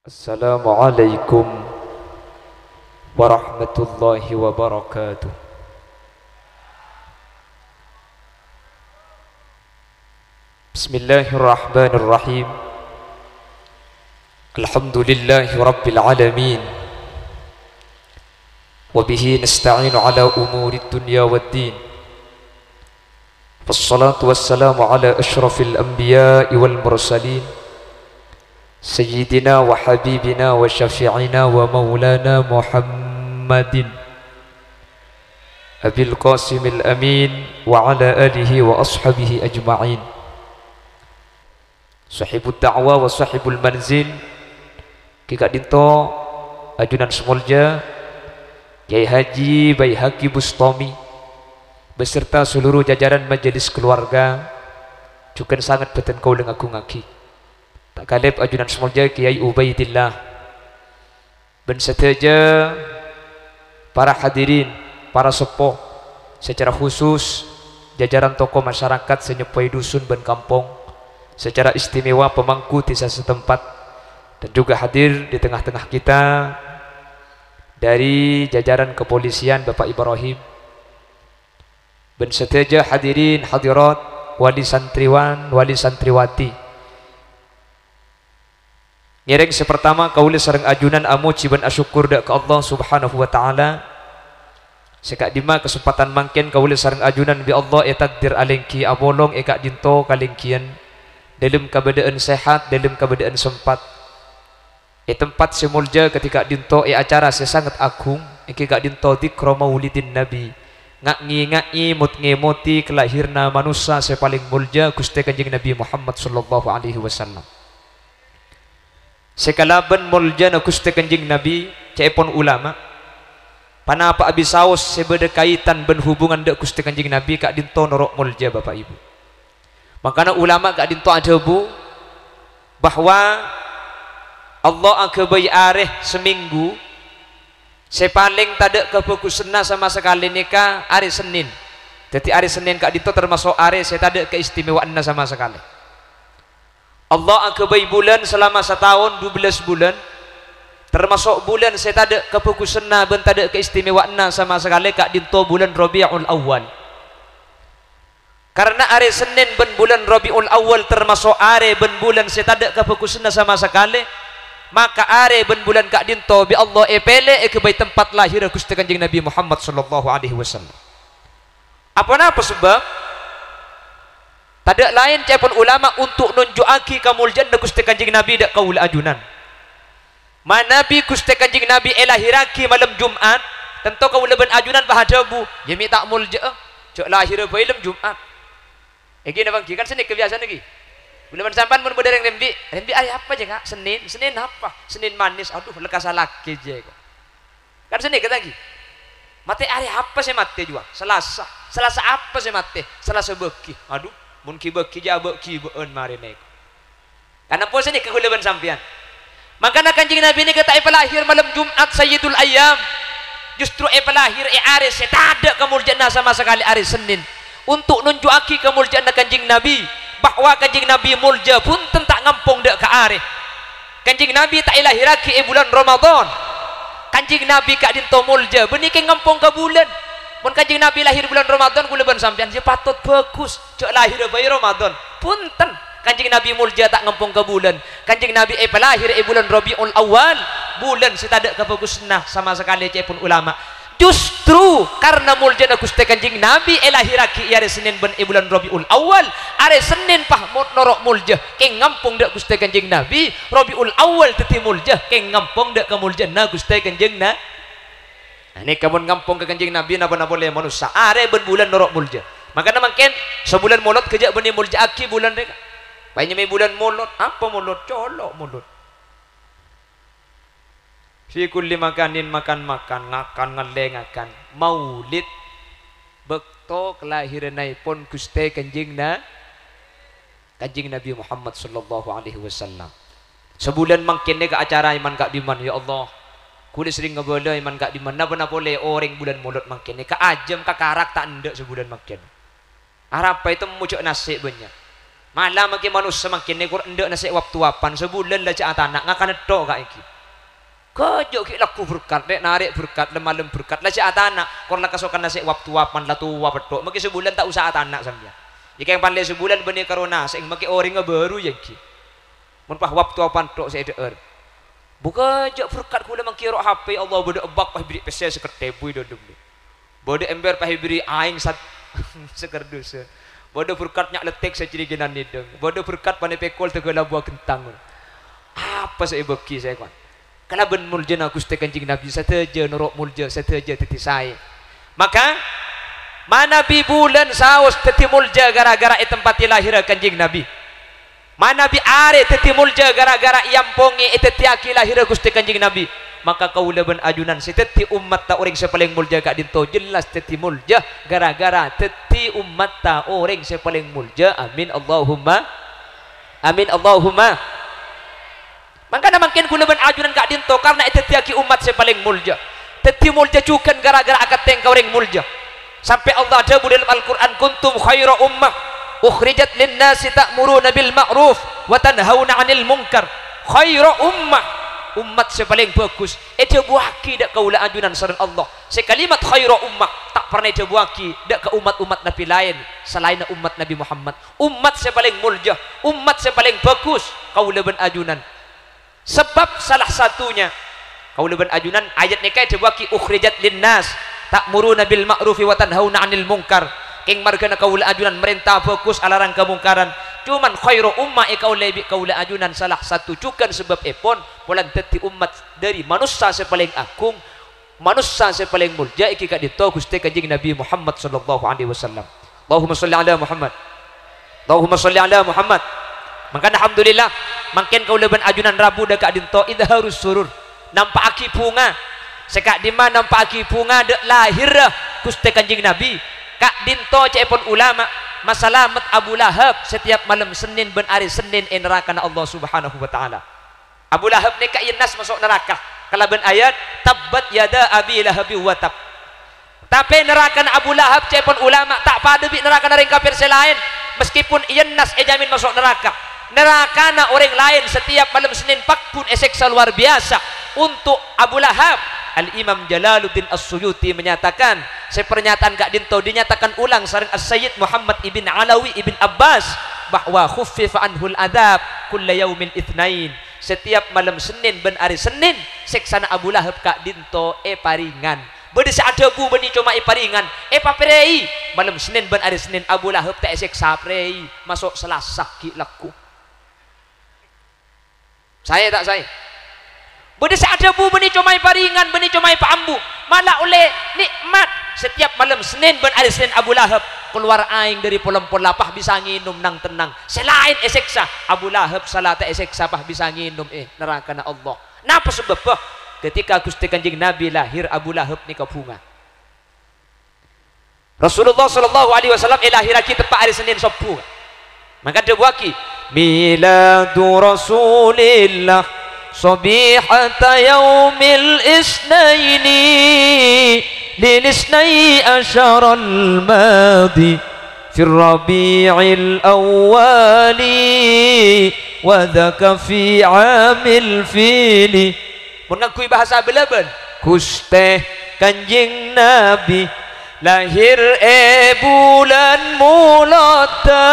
Assalamualaikum warahmatullahi wabarakatuh. Bismillahirrahmanirrahim. Alhamdulillahi rabbil alamin. Wabihi nasta'inu ala umuri dunya waddin. Wassalatu wassalamu ala ashrafil anbiya'i wal mursalin, Sayyidina wa habibina wa syafi'ina wa maulana Muhammadin Abil Qasimil Amin wa ala alihi wa ashabihi ajma'in. Sahibud da'wa wa sahibul manzil, Kika Dinto Ajunan Semolja, Kiai Haji Baihaqi Bustami beserta seluruh jajaran majelis keluarga, juga sangat beten kau dengan agung aki tak kalib Ajunan Semolja Kiai Ubaidillah ben seteja para hadirin, para sepuh, secara khusus jajaran tokoh masyarakat senyepai dusun ben kampung, secara istimewa pemangku desa setempat, dan juga hadir di tengah-tengah kita dari jajaran kepolisian Bapak Ibrahim, ben seteja hadirin hadirat, wali santriwan, wali santriwati. Ngereng sepertama kauli sareng ajunan amuci ben asyukur dak ke Allah Subhanahu wa taala. Sekak dima kesempatan mangken kauli sareng ajunan bi Allah takdir alengki abolong ekak dinto kalengkian dalam keadaan sehat, dalam keadaan sempat. Tempat semulja ketika dinto acara sangat agung ekak dinto dikro maulidin nabi. Ngak-ngi mut ngemoti kelahirna manusia sepaling mulja Gusti Kanjeng Nabi Muhammad sallallahu alaihi wasallam. Sekalaban muljana Gusti Kanjeng Nabi cepon ulama panapa abis saus sebeda kaitan ben hubungan dek Gusti Kanjeng Nabi kak dinto norok mulja Bapak Ibu. Makanya ulama kak dinto ajabu bahwa Allah akabai areh seminggu sepaling tada kefokusna sama sekali nikah hari Senin. Jadi hari Senin kak dinto termasuk hari saya tada keistimewaanna sama sekali. Allah akabai bulan selama setahun 12 bulan, termasuk bulan saya tada kefokusna ben tada keistimewaanna sama sekali kak dinto bulan Rabiul Awal. Karena hari Senin ben bulan Rabiul Awal termasuk hari ben bulan saya tada kefokusna sama sekali, maka are ben bulan kak dinto bi Allah epele kebai tempat lahir Gusti Kanjeng Nabi Muhammad sallallahu alaihi wasallam. Apa sebab? Tadak lain cepon ulama untuk nunjuaki kamuljaan Gusti Kanjeng Nabi dak kaul ajunan. Manabi Gusti Kanjeng Nabi lahiraki malam Jumat, tentu kaul ben ajunan bahadabu jemi tak mulja cok lahir malam Jumat. Egi nabang kan seni kebiasaan lagi. Bulan sampan mun berdereng rembi ay apa je kak? Senin apa? Senin manis. Aduh lekas laki je kok. Kan seni kata lagi. Mate hari apa sih mate juga? Selasa apa sih mate? Selasa beki. Aduh, mun ki beki jabek ki beun mari nek. Karena pun seni kehulaban sampean. Makanya Kanjeng Nabi ini kata lahir malam Jumat Sayyidul Ayyam. Justru lahir hari setada kemuliaan sama sekali hari Senin. Untuk nunjuaki kemuliaan Kanjeng Nabi bahwa Kanjeng Nabi mulja pun tentak ngampung dek ke are. Kanjeng Nabi tak ilahiraki bulan Ramadan. Kanjeng Nabi kak dinto mulja benike ngampung ke bulan. Mun Kanjeng Nabi lahir bulan Ramadan kula ben sampean dia patut bagus cok lahir bayi Ramadan. Punten Kanjeng Nabi mulja tak ngampung ke bulan. Kanjeng Nabi lahir bulan Rabiul Awal, bulan setada kebagusna sama sekali cepun ulama. Justru karena muljana Gusti Kanjeng Nabi lahiraki hari Senin ben bulan Rabiul Awal, hari Senin pah norok mulja ke ngampung dak Gusti Kanjeng Nabi, Rabiul Awal teti mulja ke ngampung dak kemuljana Gusti Kanjeng Nabi. Nah, ini kamu ngampung ke Kanjeng Nabi napa boleh manusia are ben bulan norok mulja. Makanya makin sebulan mulot kejak beni mulja aki bulan reka. Banyak mai bulan mulot, apa mulot? Colok mulot. Fi kulli makanin makan ngakan ngelengakan maulid bekto kelahiranipun Gusti Kanjeng Nabi Muhammad sallallahu alaihi wasallam. Sebulan mangkene ke acara iman kak diman ya Allah. Kuli sering ngeboleh iman kak diman napa boleh orang bulan mulut mangkene ka ajem ka karak tak ndek sebulan mangkene. Arab itu mucuk nasi banyak. malam makin manusia makin ni kurang ndak nasi waktu wapan sebulan lah cak anak ngakan tok kak iki kejok ki laku berkat dek narik berkat lemalem berkat lah cak anak kurang kasokan nasi waktu wapan lah tua petok makin sebulan tak usah anak sambil jika yang pandai sebulan benih karena sing makin orang baru yang ki menpah waktu wapan tok saya der buka jok berkat kula makin rok HP Allah bodoh ebak pah beri PC seketebui dodom bodoh ember pah beri aing sat sekerdus bodoh berkat nyak letek saya ciri genan nideng bodoh berkat pandai pekol tegala buah kentang apa saya beki saya kawan kalau ben mulja na Gusti Kanjeng Nabi sateja norok mulja sateja titi saya maka mana bi bulan saus titi mulja gara-gara tempat lahir Kanjeng Nabi mana bi are titi mulja gara-gara yampongi titi aki lahir Gusti Kanjeng Nabi maka kaula ben ajunan seteti umat ta orang sepaling mulja kak dinto jelas teti mulja gara-gara teti umat ta orang sepaling mulja amin Allahumma maka makin kula ben ajunan kak dinto karena teti aki umat sepaling mulja teti mulja cukan gara-gara akat teng orang mulja sampai Allah jawab dalam Al-Qur'an kuntum khaira ummah ukhrijat lin-nasi ta'muruna bil ma'ruf wa tanhauna 'anil munkar khaira ummah umat sepaling bagus itu buaki dak kaula ajunan sareng Allah sekalimat khairu ummah tak pernah itu buaki dak ke umat-umat Nabi lain selain umat Nabi Muhammad umat sepaling mulia umat sepaling bagus kaula ben ajunan sebab salah satunya kaula ben ajunan ayat nikah itu buaki ukhrijat linnas ta'muruna bil ma'rufi wa tanhauna 'anil munkar king margana kaula ajunan merintah bagus alarang kemungkaran cuman khairu ummah kaula ajunan salah satu cukan sebab epon bulan teti umat dari manusia sepaling agung manusia sepaling mulia iki kak dito Gusti Kanjeng Nabi Muhammad sallallahu alaihi wasallam Allahumma sholli ala Muhammad Allahumma sholli ala Muhammad maka alhamdulillah makin kaula ben ajunan rabu dak dito idharus surur nampak aki bunga sekak di mana nampak aki bunga dek lahir Gusti Kanjeng Nabi kak dinto cepon ulama masalamat Abu Lahab setiap malam Senin ben hari Senin neraka Allah Subhanahu wa taala. Abu Lahab ni kak yenas masuk neraka. Kalau ben ayat tabbat yada abi lahab wa tab. Tapi neraka Abu Lahab cepon ulama tak pada bi neraka orang kafir selain meskipun yenas jamin masuk neraka. Neraka orang lain setiap malam Senin pakpun eseksa luar biasa untuk Abu Lahab. Al-Imam Jalaluddin As-Suyuti menyatakan sepernyataan Kak Dinto dinyatakan ulang sareng As-Sayyid Muhammad ibn Alawi ibn Abbas bahwa khuffifa anhul adab kulla yaumil itsnain setiap malam Senin ben hari Senin seksana Abu Lahab Kak Dinto paringan bede sadebu beni cuma paringan paprei malam Senin ben hari Senin Abu Lahab tak seksa prei masuk Selasa ki laku saya tak saya budi sadebu beni comai paringan beni comai paambu malah oleh nikmat setiap malam Senin ben hari Senin Abu Lahab keluar aing dari polom-polom lapah bisa nginum nang tenang selain eseksa Abu Lahab salat eseksa pah bisa nginum neraka na Allah napa sebab ketika Gusti Kanjeng Nabi lahir Abu Lahab ni bunga Rasulullah sallallahu alaihi wasallam lahir kita tepat hari Senin sopu maka dia buaki miladu Rasulillah صبيحة يوم الاثنين للاثني عشر الماضي في الربيع الأول وذاك في عام الفيل mengakui bahasa Belaban Gusti Kanjeng Nabi lahir bulan mulata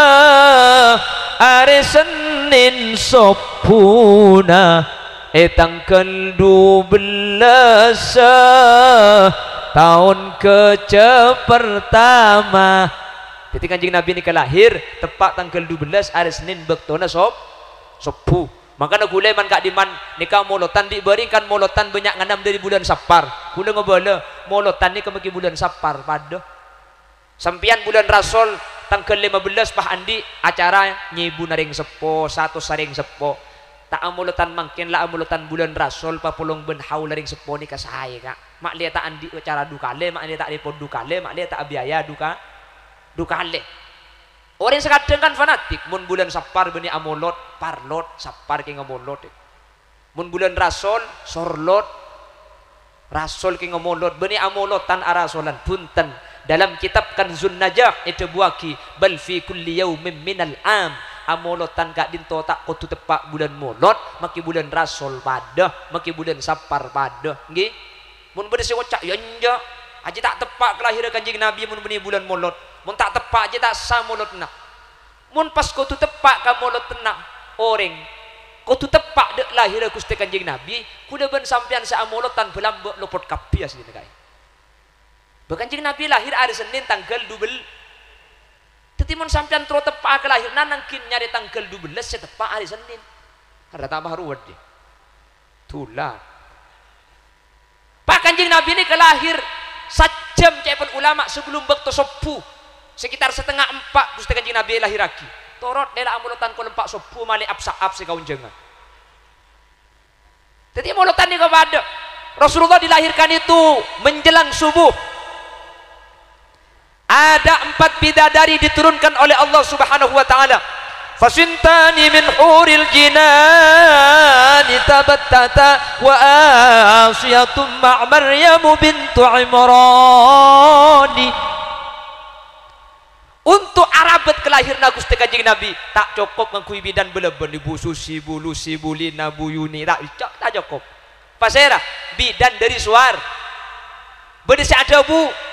hari Senin sopuna tanggal 12 tahun pertama ketika Kanjeng Nabi ini lahir tepat tanggal 12 hari Senin bektona sopu makanya gulai man kak diman nikah molotan diberikan molotan banyak nganam dari bulan Sapar gulai ngobola molotan ni kemaki bulan Sapar pada sampian bulan Rasul tanggal 15 Pak Andi acara nyibu naring sepo satu saring sepo tak amulutan mangkin lah amulutan bulan Rasul papulong ben haul ring seponi ka sae kak mak lihat tak andi cara dukale mak lihat tak repot dukale mak lihat tak biaya dukale orang sekadang kan fanatik mun bulan Sapar beni amulot parlot Sapar ki ngamulot mun bulan Rasul sorlot Rasul ki ngamulot beni amulotan arasolan punten dalam kitab Kanzun Najah itu buaki bal fi kulli yaumin minal am amolotan kak dinto tak kutu tepak bulan molot maki bulan rasol pada maki bulan sapar pada nggih mun bede sekocak ya enja aja tak tepak kelahiran kanjeng Nabi mun beni bulan molot mun tak tepak aja tak sah molot nak mun pas kutu tepak ka molot tenak orang kutu tepak dek lahir Gusti kanjeng Nabi kuda ben sampean sa amolotan belambek lopot kapias ni kai kanjeng Nabi lahir hari Senin tanggal 12 tetimun sampean tro tepak kelahiran nangkin nyari tanggal 12 saya tepak hari Senin ada tambah ruwet dia tulah Pak kanjeng Nabi ini kelahir sajam cepet ulama sebelum bekto sopu sekitar setengah 4 Gusti kanjeng Nabi lahir lagi torot dela amulutan ko lempak sopu mali apsaap si kaun jengan jadi amulutan ni kepada Rasulullah dilahirkan itu menjelang subuh ada 4 bidadari diturunkan oleh Allah Subhanahu wa taala. Fasintani min huril jinani tabattata wa asyatum ma' Maryam bintu Imran. Untuk Arabat kelahirna Gusti kanjeng Nabi tak cukup ngakui bidan beleben Ibu Susi, Bu Lucy, Bu Lina, Bu Yuni tak cukup. Pasera bidan dari suar. Bedesi ada Bu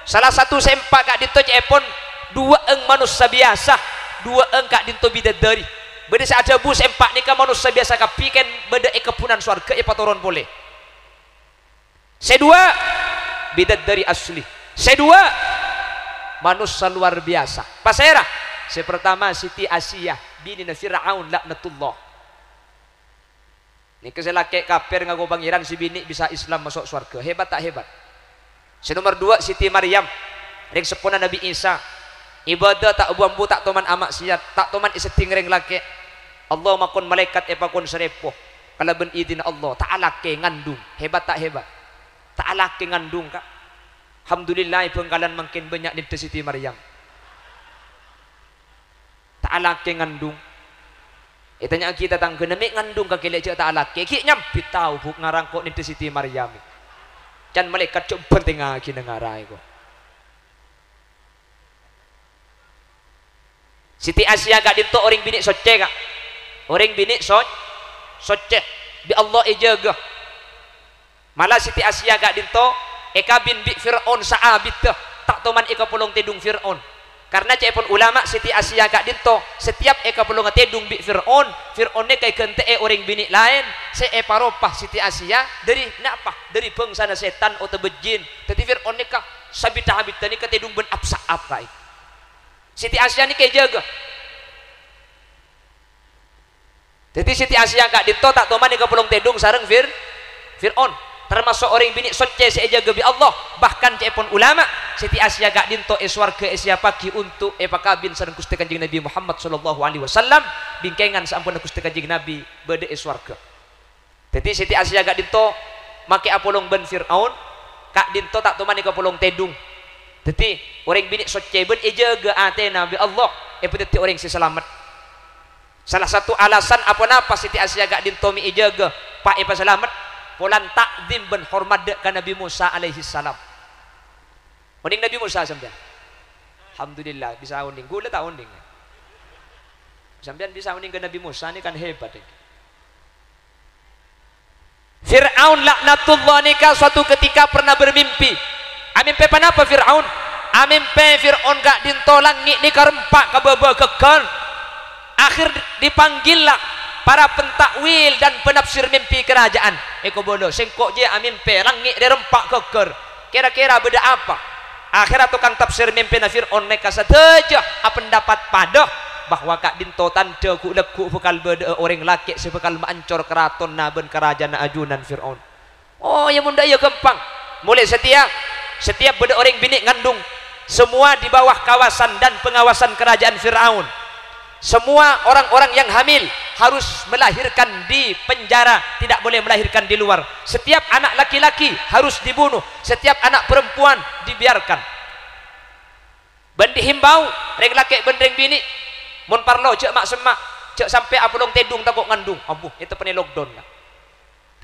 salah satu sempak kak dinto cepon 2 manusia biasa 2 kak dinto bidadari beda ada bu sempak nikah manusia biasa kapiken beda kepunan surga patoron boleh sedua bidadari asli sedua manusia luar biasa pasera sepertama Siti Asiyah bini Fir'aun laknatullah ini keselake kafir ngaku pangeran si bini bisa Islam masuk surga hebat tak hebat. Nomor 2 Siti Maryam ring sepuna Nabi Isa ibadah tak buambu tak toman amak siat tak toman iseting ring laki Allah makon malaikat epakon serepoh kalau ben idin Allah tak alake ngandung hebat tak hebat tak alake ngandung kak alhamdulillah pengkalan makin banyak di Siti Maryam tak alake ngandung tanya kita tentang genemik ngandung kakilek cek tak alake ki nyampi tahu buk ngarangkok di Siti Maryam dan malaikat coba tengah lagi dengarai kok. Siti Asia gak dinto orang bini soce kak. Orang bini soce. Bi Allah ejaga. Malah Siti Asia gak dinto eka bin bi Fir'aun saabit tak toman eka polong tedung Fir'aun. Karena cepon ulama Siti Asia gak dinto setiap eka polong tedung bi Fir'aun Fir'aun kay kente orang bini lain se paropah Siti Asia dari napa dari bangsana setan atau bejin tapi Fir'aun kah sabita habitan ni ketedung ben apsa apa Siti Asia ni kay jaga jadi Siti Asia gak dinto tak toman eka polong tedung sareng Fir'aun termasuk orang bini soce sejaga bi Allah bahkan cepon ulama Siti Asia gak dinto eswarga esya pagi untuk pakabin sareng Gusti kanjeng Nabi Muhammad sallallahu alaihi wasallam bingkengan sampun Gusti kanjeng Nabi bede eswarga jadi Siti Asia gak dinto make apolong ben Fir'aun kak dinto tak toman ka polong tedung jadi orang bini soce ben ejaga atena bi Allah pedeti orang si selamat salah satu alasan apa napa Siti Asia gak dinto mi ejaga pak selamat polan takdim ben hormat ke Nabi Musa alaihi salam. Unding Nabi Musa sampean. Alhamdulillah bisa unding. Gula tak unding. Sampean bisa unding ke Nabi Musa ini kan hebat. Fir'aun laknatullah nikah suatu ketika pernah bermimpi. Amimpe panapa Fir'aun? Amimpe Fir'aun gak dintolang ni karempak kababa kekal. Akhir dipanggil lah para pentakwil dan penafsir mimpi kerajaan. Eko bodoh sengkok je amimpe langit dia rempak keker. Kira-kira beda apa? Akhirat tukang tafsir mimpi na Fir'aun mereka saja pendapat pada bahwa kak dinto tanda ku leku bekal beda orang laki sebekal maancor keraton naben kerajaan ajunan Fir'aun. Oh yang munda ya gampang. Mulai setiap beda orang bini ngandung semua di bawah kawasan dan pengawasan kerajaan Fir'aun. Semua orang-orang yang hamil harus melahirkan di penjara, tidak boleh melahirkan di luar. Setiap anak laki-laki harus dibunuh, setiap anak perempuan dibiarkan. Ben dihimbau reng laki ben reng bini mun parlo cek mak semak cek sampai apulong tedung takok ngandung ampuh itu pene lockdown lah.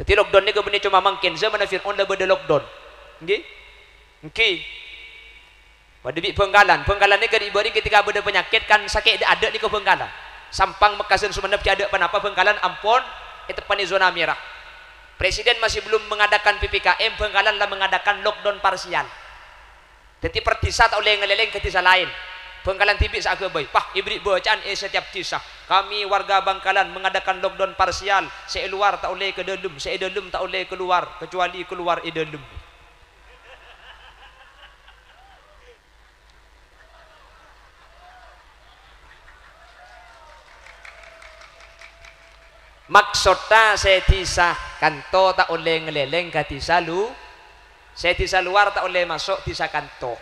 Jadi lockdown ni ke beni cuma mangkin zaman Fir'aun dah beda lockdown. Nggih? Nggih. Pada bi Bengkalan ni ke diberi ketika beda penyakit kan sakit ada di ke Bengkalan. Sampang Mekasen Sumenep tiada penapa Bengkalan ampun itu pani zona merah. Presiden masih belum mengadakan PPKM, Bengkalan lah mengadakan lockdown parsial. Jadi per desa tak boleh ngeleleng ke desa lain. Bengkalan tibik sak boy. Pah ibrik bacaan setiap desa. Kami warga Bangkalan mengadakan lockdown parsial. Saya luar tak boleh ke dalam, saya dalam tak boleh keluar kecuali keluar dalam. Maksudnya saya desa kanto tak boleh ngeleleng ke desa lu. Saya desa luar tak boleh masuk desa kanto.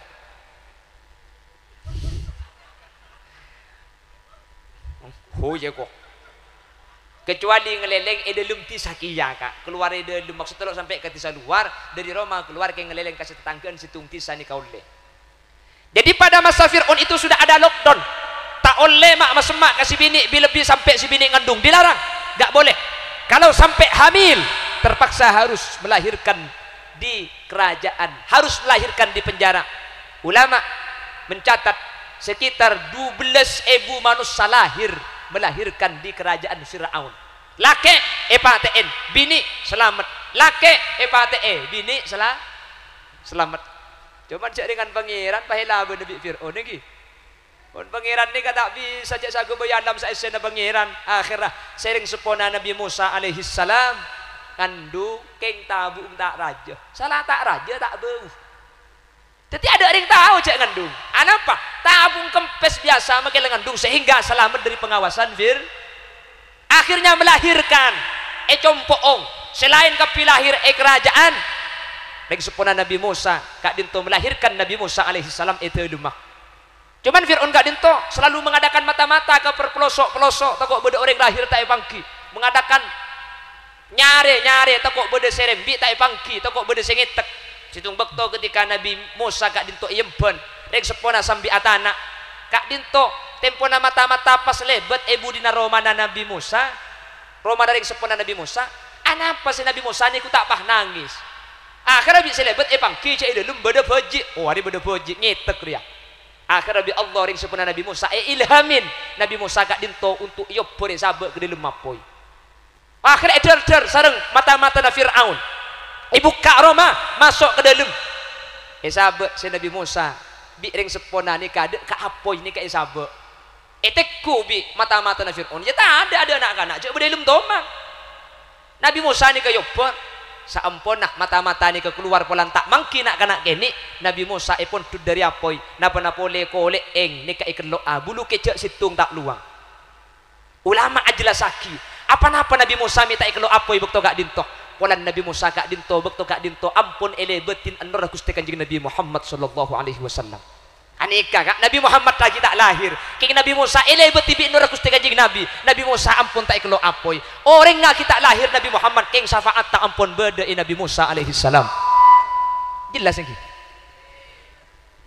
Oh ya kok. Kecuali ngeleleng dalam desa kia kak. Keluar dalam maksudnya lo sampai ke desa luar dari Roma keluar ke ngeleleng kasih tetanggaan situng desa ni kau le. Jadi pada masa Fir'aun itu sudah ada lockdown. Tak boleh mak masemak kasih bini lebih sampai si bini ngandung dilarang. Gak boleh. Kalau sampai hamil terpaksa harus melahirkan di kerajaan, harus melahirkan di penjara. Ulama mencatat sekitar 12.000 manusia lahir melahirkan di kerajaan Fir'aun. Laki epaten, bini selamat. Laki epate, bini selamat. Cuman cak dengan pangeran pahala Nabi Fir'aun lagi. Pun pangeran ni kata bisa cak sagu bayalam sa esena pangeran akhirah sering sepona Nabi Musa alaihi salam kandu keng tabu tak raja. Salah tak raja tak bau. Jadi ada orang tahu cak ngandung. Apa? Tabung kempes biasa makin ngandung sehingga selamat dari pengawasan akhirnya melahirkan compoong selain kapi lahir kerajaan lagi sepuna Nabi Musa kak dinto melahirkan Nabi Musa alaihi salam itu rumah. Cuman Fir'aun kak dinto selalu mengadakan mata-mata ke pelosok-pelosok takut beda orang lahir tak pangki mengadakan nyare takut beda serembi tak pangki takut beda sengetek. Situng bekto ketika Nabi Musa kak dinto yempen rek sepona sambi atana kak dinto tempona mata-mata pas lebet ibu dina romana Nabi Musa romana rek sepona Nabi Musa anapa si Nabi Musa ni ku tak pah nangis akhirnya bisa lebet pangki cai dalam beda boji oh hari beda boji nyetek dia akhirnya bi Allah rek sepona Nabi Musa ilhamin Nabi Musa kak dinto untuk yopore sabe ke dalam mapoi akhirnya eder sareng mata-mata na Fir'aun ibu Kak Roma masuk ke dalam sahabat si Nabi Musa bi ring sepona ni kade ka apoy ni ka sahabat etekku bi mata-mata na Fir'aun ya tak ada anak-anak cek berdalam tomang Nabi Musa ni ka yopor saampun nak mata-mata ni ka keluar polan tak mangki nak kanak kene Nabi Musa pun tud dari apoy napa-napa le kolek eng ni ka ikelo bulu kecek situng tak luang ulama ajlasaki apa-apa Nabi Musa minta ikelo apoy bekto gak dintoh polan Nabi Musa kak dinto bekto kak dinto ampun elebetin anur Gusti Kanjeng Nabi Muhammad sallallahu alaihi wasallam aneka kak Nabi Muhammad lagi tak lahir kek Nabi Musa elebet tibi anur Gusti Kanjeng Nabi Musa ampun tak ikelo apoy orang nga kita lahir Nabi Muhammad keng syafaat tak ampun beda Nabi Musa alaihi salam jelas lagi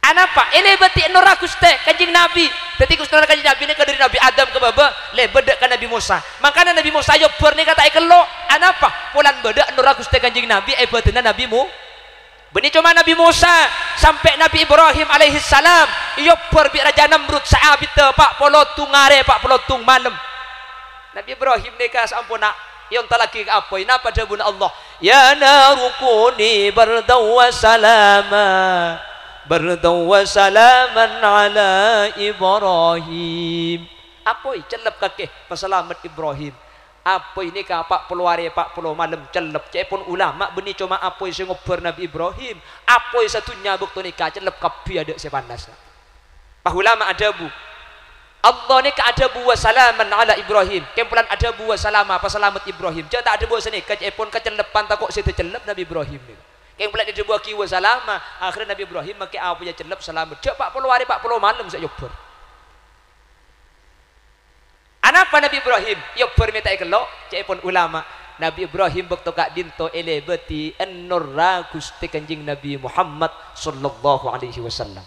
anapa elebet anur Gusti Kanjeng Nabi dadi Gusti Kanjeng Nabi ni dari Nabi Adam ke baba lebet ka Nabi Musa makanya Nabi Musa yo perne kata ikelo anapa polan beda anur Gusti Kanjeng Nabi ebetina Nabi mu beni cuma Nabi Musa sampai Nabi Ibrahim alaihi salam yo perbi raja Namrud saabit pak polotung ngare pak polotung malam Nabi Ibrahim nikah sampuna yang talaki apa napa jabun Allah ya narukuni bardaw wa salama bardaw wa salaman ala Ibrahim apa celep kakek pasalamat Ibrahim apa ini ka pak peluare pak puluh malam celep cepon ulama beni cuma apa sing ngobrol Nabi Ibrahim apa satunya bukti nikah celep kapi ada sepanas pak ulama adabu Allah ni ka adabu wa salaman ala Ibrahim kempulan adabu wa salama pasalamat Ibrahim jangan tak ada buat sini cepon kecelepan takut situ celep Nabi Ibrahim ni kempulan ada buat kiwa salama akhirnya Nabi Ibrahim make apa ya celep selamat cek pak peluare pak puluh malam saya ngobrol anapa Nabi Ibrahim yo perminta ikelo cepon ulama Nabi Ibrahim bekto kak dinto elebeti annurra Gusti Kanjeng Nabi Muhammad sallallahu alaihi wasallam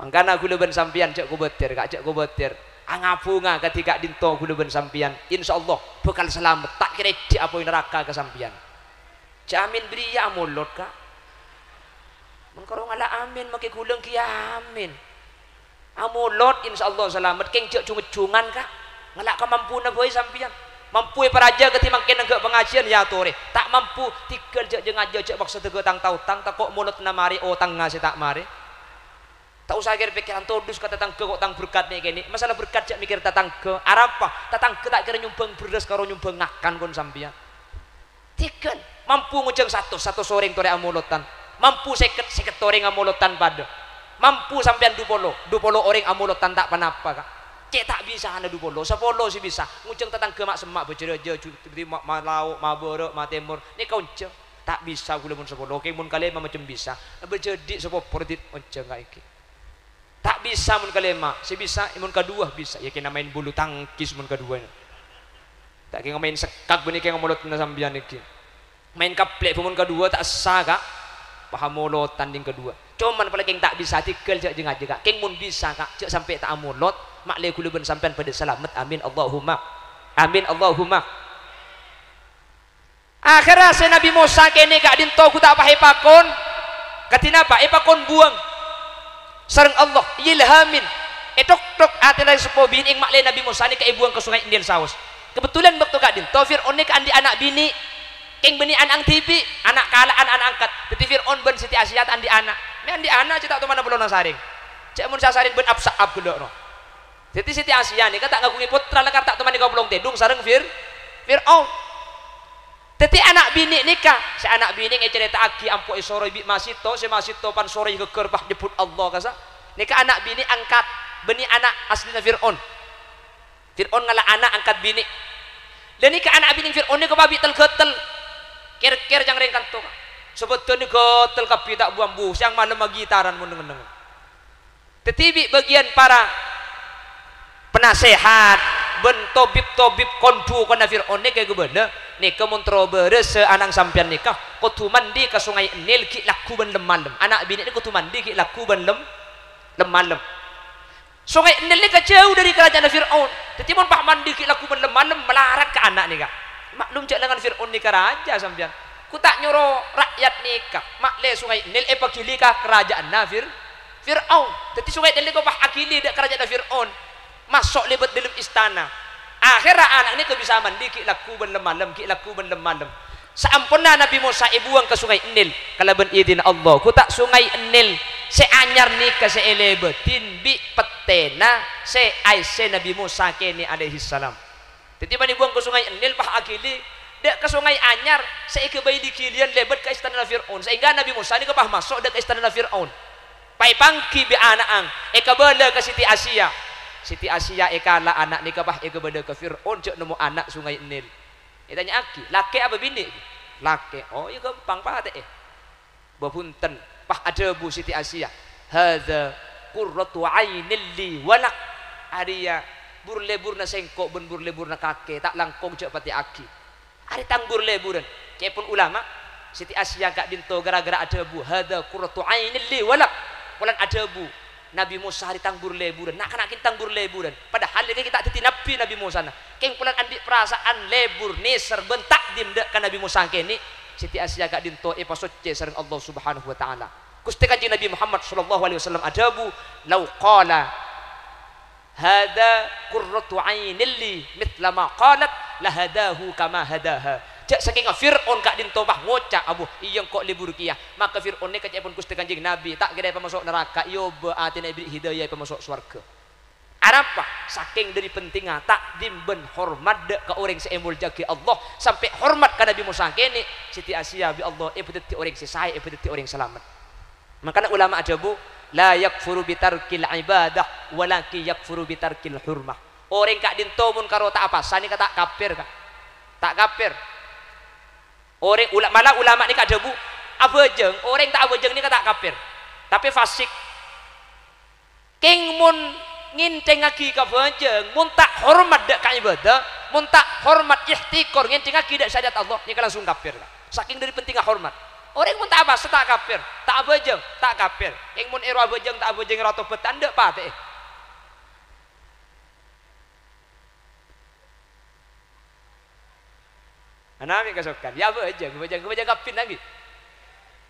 mangkana kula ben sampean cek kubetir kak cek kubetir angapunga ketika dinto kula ben sampean insyaallah bakal selamat tak kira cek apa neraka ke sampean jamin beria mulut kak mengkoro ngala amin make gulung ki amin amulot insyaallah selamat keng cek cunget-cungan kak ngelak ka mampu na boy sampian mampu paraja ketimbang kena ke pengajian ya tore tak mampu tikel je ngaja cek baksa tege tang tautang tak kok mulut na mari otang ngase tak mari tak usah kira pikiran todus kata tang ke kok tang berkat nih kene masalah berkat cek mikir tatang ke arapa tatang ke tak kira nyumbang beres karo nyumbang ngakan kon sampian tikel mampu ngujeng satu soreng tore amulutan mampu seket toreng amulutan pada mampu sampean dupolo orang amulutan tak panapa kak cek tak bisa anda dupolo sepolo sih bisa ngujeng tatang ke mak semak bejereje seperti mak malau maboro mak temur ini kau ngujeng tak bisa gula mun sepolo oke mun kalian macam bisa berjedi sepo pordit ngujeng kayak iki tak bisa mun kalian mak si bisa mun kedua bisa ya kena main bulu tangkis mun kedua tak kena main sekak benih kena mulut sambian iki main kaplek mun kedua tak sah kak paham mulut tanding kedua cuman paling tak bisa tikel cek jeng aja kak keng mun bisa kak cek sampai tak amulot mak le kuluban sampean pada selamat amin Allahumma akhirnya se Nabi Musa kene kak dinto ku tak pahe pakon katina apa pakon buang sareng Allah ilhamin tok atina supo bin ing mak le Nabi Musa ni ka buang ke sungai Nil saus kebetulan waktu kak dinto Fir'aun ni ka andi anak bini keng beni anang TV anak kalaan anak angkat tapi Fir'aun ben Siti Asia andi anak me andi anak cetak tu mana belum nasaring cek mun sasaring ben absaab gedok no jadi Siti Asia nih kata ngagungi putra lekar tak teman kau belum tedung sareng Fir'aun jadi anak bini nikah si anak bini cerita aki ampo isoro ibi masito si masito pan sore geger bah nyebut Allah kasa nikah anak bini angkat beni anak aslinya Fir'aun ngalah anak angkat bini dan nikah anak bini Fir'aun ni kebabi tel-getel kir-kir jangan ringkan tuh sebetulnya getel kapi tak buang buh yang malam gitaran meneng-meneng tetibi bagian para penasehat ben tobib kondu kana Fir'aun ni kayak gubernur ni kemuntro beres anang sampian nikah kutu mandi ke sungai Nil ki laku ben lemalem anak bini ni kutu mandi ki laku ben lemalem sungai Nil ni jauh dari kerajaan Fir'aun jadi mun pak mandi ki laku ben lemalem melarat ke anak ni kak maklum cek dengan Fir'aun ni raja sampian ku tak nyuruh rakyat nikah makle sungai Nil pagili ka kerajaan Fir'aun jadi sungai Nil ko pak akili dak kerajaan Fir'aun masuk lebet dalam istana akhirnya anak ini bisa mandi ki laku ben lemalem saampuna Nabi Musa buang ke sungai Nil kalaban izin Allah ku tak sungai Nil se anyar nikah se elebetin bi petena se aise Nabi Musa kene alaihi salam jadi mani buang ke sungai Nil pah akili dek ke sungai anyar se ke bayi dikilian lebet ke istana Fir'aun sehingga Nabi Musa ni ke pah masuk dek ke istana Fir'aun pai pangki bi anak kabala ke Siti Asia ekala anak nikah pah beda ke Fir'aun cek nemu anak sungai Nil tanya aki laki apa bini laki oh iya gampang pah teh bapunten pah ada bu Siti Asia hadza qurratu ainil li walak aria burleburna sengkok ben burleburna kake tak langkong cek pati aki ari tanggur leburan cek pun ulama Siti Asia gak dinto gara-gara ada bu hadza qurratu ainil li walak walan ada bu Nabi Musa hari tanggur leburan nak tanggur leburan padahal ini kita titi Nabi Musa nah keng pulang andi perasaan lebur neser bentak dim dek kan Nabi Musa kene Siti Asia gak dinto pasoce sareng Allah Subhanahu wa taala Gusti kanjeng Nabi Muhammad sallallahu alaihi wasallam adabu law qala hada qurratu ainil li mithla ma qalat lahadahu kama hadaha cek saking Fir'aun kak dinto bah ngocak abu iya kok libur kia maka Fir'aun ni kacek pun Gusti kanjeng Nabi tak kira pemasuk neraka iyo berarti nabi hidayah pemasuk surga arapa saking dari pentingnya tak dimben hormat dek ke orang seemul jagi Allah sampai hormat ke Nabi Musa kene Siti Asia bi Allah bedeti orang sesai bedeti orang selamat makanya ulama ajabu la yakfuru bitarkil ibadah walaki yakfuru bitarkil hurmah orang kak dinto mun karo tak apa sani kata kafir kak tak kafir orang malah ulama ni kak debu abejeng orang tak abejeng ni kata kafir tapi fasik keng mun nginteng lagi ka abejeng mun tak hormat dak ka ibadah mun tak hormat ihtikor nginteng lagi dak syahadat Allah ni langsung kafir saking dari pentingnya hormat orang mun tak apa tak kafir tak abejeng tak kafir keng mun ero abejeng tak abejeng ro tobat anda pate anami kasokan ya bejeng kapin lagi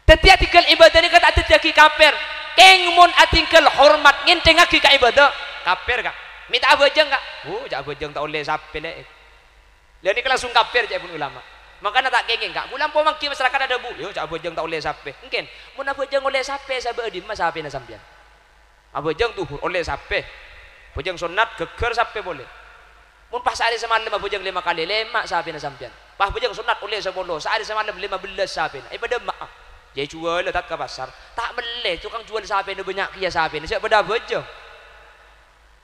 tetiak tinggal ibadah ni kata tetiak kafir keng mun atingkel hormat nginteng lagi ka ibadah kafir kak minta abojeng kak jak abojeng tak oleh sampai lek lalu ini langsung kafir jak pun ulama makanya tak kengeng kak bulan po mangki masyarakat ada bu yo jak abojeng tak oleh sampai mungkin mun abojeng oleh sampai sabe di mas sampai na sampean abojeng tuhur oleh sampai abojeng sunat geger sampai boleh mun pas sehari semalam abojeng 5 kali lemak sampai na sampean pas abojeng sunat oleh 10 sehari semalam 15 sampai na pada maaf dia jual tak ke pasar tak meleh tukang jual sampai na banyak kia sampai na siap pada abojeng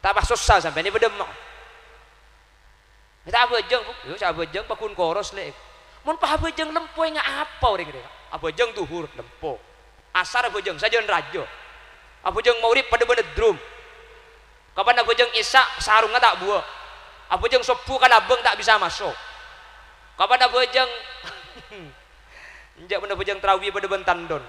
tak pas susah sampai ni berdemak tak abojeng yo siap abojeng pakun koros lek mun pa abojeng lempoy nga apa orang dia abojeng duhur lempo asar abojeng sajen rajo abojeng maurib pada benedrum kapan abojeng isya sarung tak buah abojeng sopu kalabeng tak bisa masuk kapan abojeng njak benda abojeng terawih pada bentandon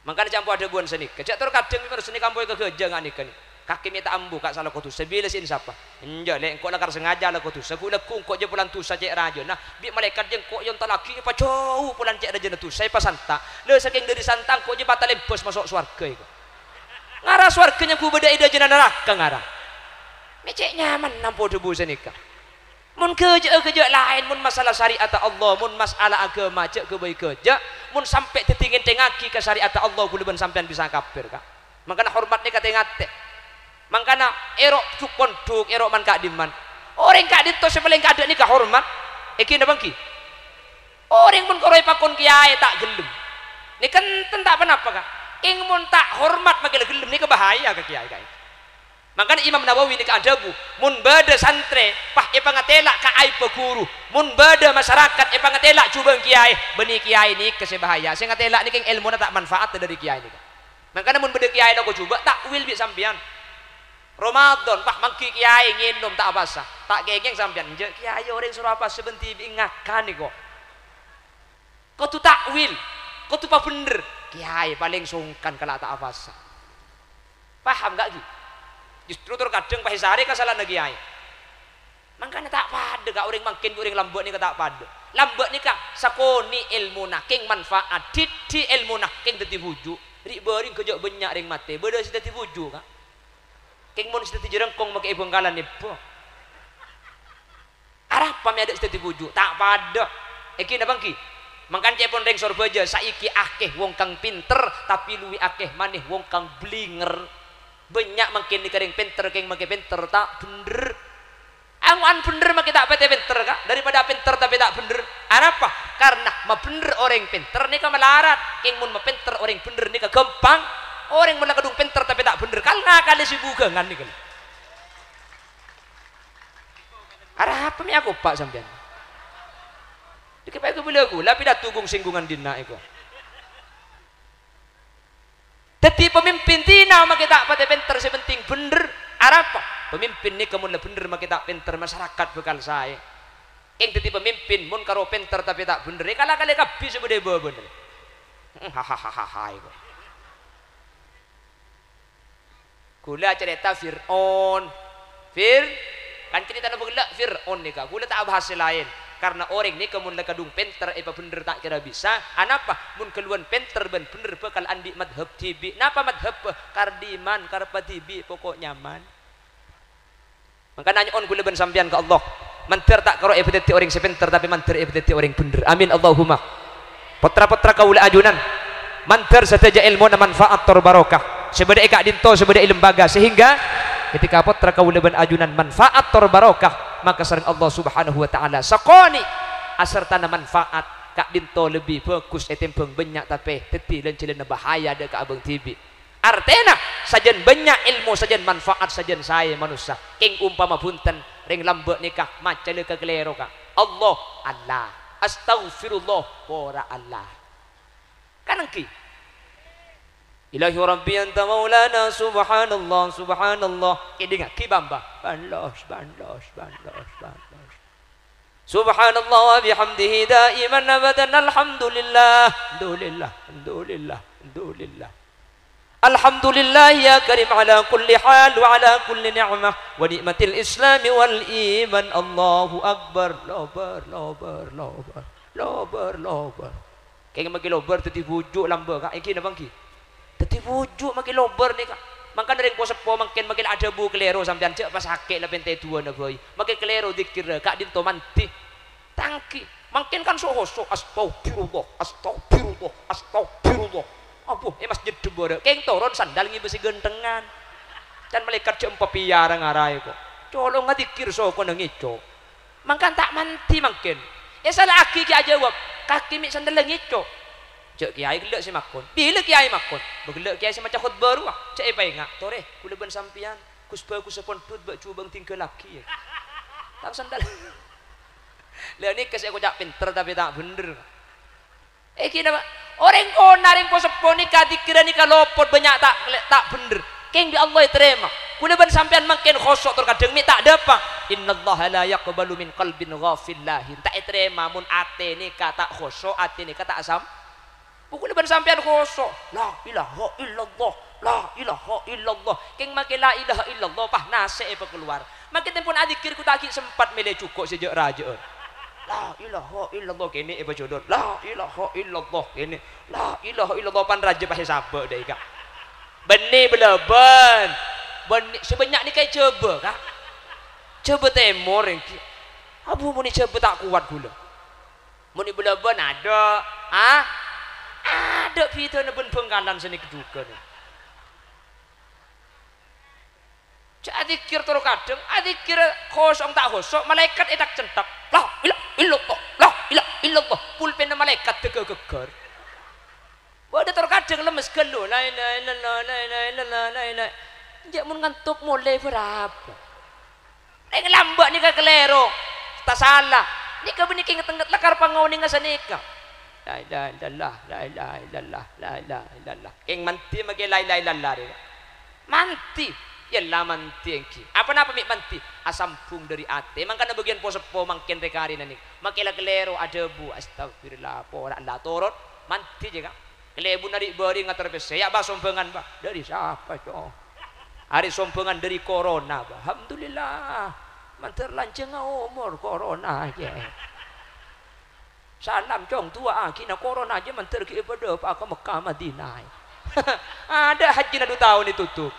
makanya campur ada buan seni kecak terkadang memang seni kampung ke kejangan ikan kaki minta ambu kak salah kotus sebila sin siapa enja lek kok lakar sengaja lah kotus aku nak kok je pulang tu saja raja nah bi malaikat jeng kok yon talaki apa jauh pulang cek raja tu saya pas santa le saking dari santang kok je batal bos masuk swarga iku ngarah swarganya ku beda ida jenah neraka ngarah mecek nyaman nampo debu senika mun kerja lain mun masalah syariat Allah mun masalah agama cek kebaik kerja mun sampai tetingin tengaki ke syariat Allah kuliban sampean bisa kafir kak makanya hormat ni kata ngate makanya erok cukon duk erok man kak diman orang kak dito sebelah kak ada ni kak hormat iki na bangki orang pun koroi pakon kiai tak gelem ni kan tak apa kak ing mun tak hormat makin gelem ni kebahaya ke kiai kak makanya Imam Nawawi ni kak adabu mun bada santre pah ipangatela ka ai peguru mun bada masyarakat ipangatela cuba kiai beni kiai ni kesebahaya saya ngatela ni king ilmu na tak manfaat dari kiai ni kak makanya mun beda kiai nak coba takwil bi sampean Ramadan pak mangki kiai nginum tak abasa tak gengeng sampean je kiai orang suruh apa sebenti ingatkan ni kok tu takwil kau tu pak bener kiai paling sungkan kalau tak abasa paham gak gitu justru terkadang pak Hisari kesalahan kiai makanya tak pada kak orang makin orang lambek ni tak pada lambek ni kak sakoni ilmu nak king manfaat di ilmu nak king teti bujuk rik bering kejak banyak ring mate beda si teti bujuk kak king mun sida jerengkong make bengkalan ni po arah pami ada sida dibujuk tak pada iki na bangki mangkan cek pon ring sorbeja saiki akeh wong kang pinter tapi luwi akeh maneh wong kang blinger banyak makin di kering pinter king make pinter tak bener angan bener make tak pete pinter kak daripada pinter tapi tak bener apa karena ma bener orang pinter ni ka melarat king mun ma pinter orang bener ni ka gampang orang mula kadung pinter tapi tak bener kal ngakali si bugangan ni kan arah apa mi aku pak sampean dikepek aku bila aku lapi dah tunggung singgungan dina iku teti pemimpin tina mak kita pate pinter sepenting bener arah apa pemimpin ni kamu bener mak kita pinter masyarakat bekal saya ing teti pemimpin mun karo pinter tapi tak bener kala kali kabeh sebede bener hahaha iku kula cerita Fir'aun kan cerita na bagla Fir'aun ni ka kula tak bahas lain karena orang ni kemun kadung pinter apa bener tak kira bisa anapa mun keluan pinter ben bener bakal andi madhab tibi napa madhab kardiman karpa tibi pokok nyaman maka nanya on kula ben sampean ke Allah manter tak karo ebeti orang sepinter tapi manter ebeti orang bener amin Allahumma putra-putra kaula ajunan manter saja ilmu na manfaat tor barokah sebeda eka dinto sebeda lembaga sehingga ketika putra kaulaban ajunan manfaat tor barokah maka sering Allah Subhanahu wa taala sakoni aserta manfaat kak dinto lebih fokus etempeng banyak tapi teti dan celana bahaya ada ka abang tibi artena sajen banyak ilmu sajen manfaat sajen saya manusia king umpama punten ring lambek nikah maca le kegelero ka Allah astagfirullah ora Allah kanangki Ilahi Rabbi anta maulana subhanallah subhanallah kidinga kibamba banlos subhanallah wa bihamdihi daiman abadan alhamdulillah alhamdulillah ya karim ala kulli hal wa ala kulli ni'mah wa ni'matil islam wal iman Allahu akbar lobar kayak magi lobar tadi bujuk lamba kak iki na bangki tadi bujuk magi lobar ni kak Mangkan ring po sepo makin ada bu kelero sampean cek pas sakit lah pente tua na boy. Makin kelero dikir kak dinto manti. Tangki. Makin kan soho astagfirullah, astagfirullah, astagfirullah. Apuh, masjid debore. Keng toron sandal ngi besi gentengan. Dan malaikat cek piara ngarai kok. Colong ngadikir so ko nangico. Mangkan tak manti makin. Salah aki ki jawab. Kaki mi sandal ngico. Cek kiai gelek si makon. Bila kiai makon? Begelek kiai si macam khutbah ruah. Cek apa ingat? Tore, kula ben sampian. Kuspa ku sepon put bak cubang tinggal laki. Tak sandal. Lah ni kes aku cak pinter tapi tak bener. Kina pak. Orang ko naring po sepon ni kadikira ni kalopot banyak tak bener. Keng bi Allah terima. Kula ben sampean makin khosok terkadang mi tak ada apa. Innallaha la yaqbalu min qalbin ghafillahin. Tak terima mun ate ni kata khosok, ate ni kata asam. Pukul ban sampean khosok. La ilaha illallah, la ilaha illallah. Keng make la ilaha illallah pah nase apa keluar. Makin tempun adikir ku tak sempat mele cukup sejak raja. La ilaha illallah kene apa jodoh. La ilaha illallah kene. La ilaha illallah pan raja pah sabak dai kak. Beni belaban. Beni sebanyak ni kai coba kak. Coba temor engki. Abu muni coba tak kuat gula. Muni belaban ada. Ada fitur na bengkalan seni keduka ni. Cak adikir toro kadang, adikir kosong tak kosong, malaikat edak centak. La ilaha illallah, la ilaha illallah. Pulpen malaikat tegeger. Bada toro kadang lemes gelo, la ilaha illallah, la ilaha illallah, la ilaha. Jak mun ngantuk mulai berapa? Nek lambak ni ka kelero, tak salah. Ni ka benih kinget-nget lakar pangau ni ngasanika. La ilaha illallah, la ilaha illallah, la ilaha illallah. Keng manti mage la ilaha illallah dia. Manti, yalah manti engki. Apa napa mik manti? Asampung dari ate. Mangkana bagian po sepo mangken rekari nani. Makela kelero ada bu astagfirullah po la torot manti je kak. Kelebu nari bari ngatar pese. Ya ba sompengan ba? Dari siapa co? Hari sompengan dari corona ba. Alhamdulillah. Manter lanceng umur corona aja. Salam cong tua kina corona aja manter ke ibadah apa Mekah Madinah. Ada haji na 2 tahun ditutup.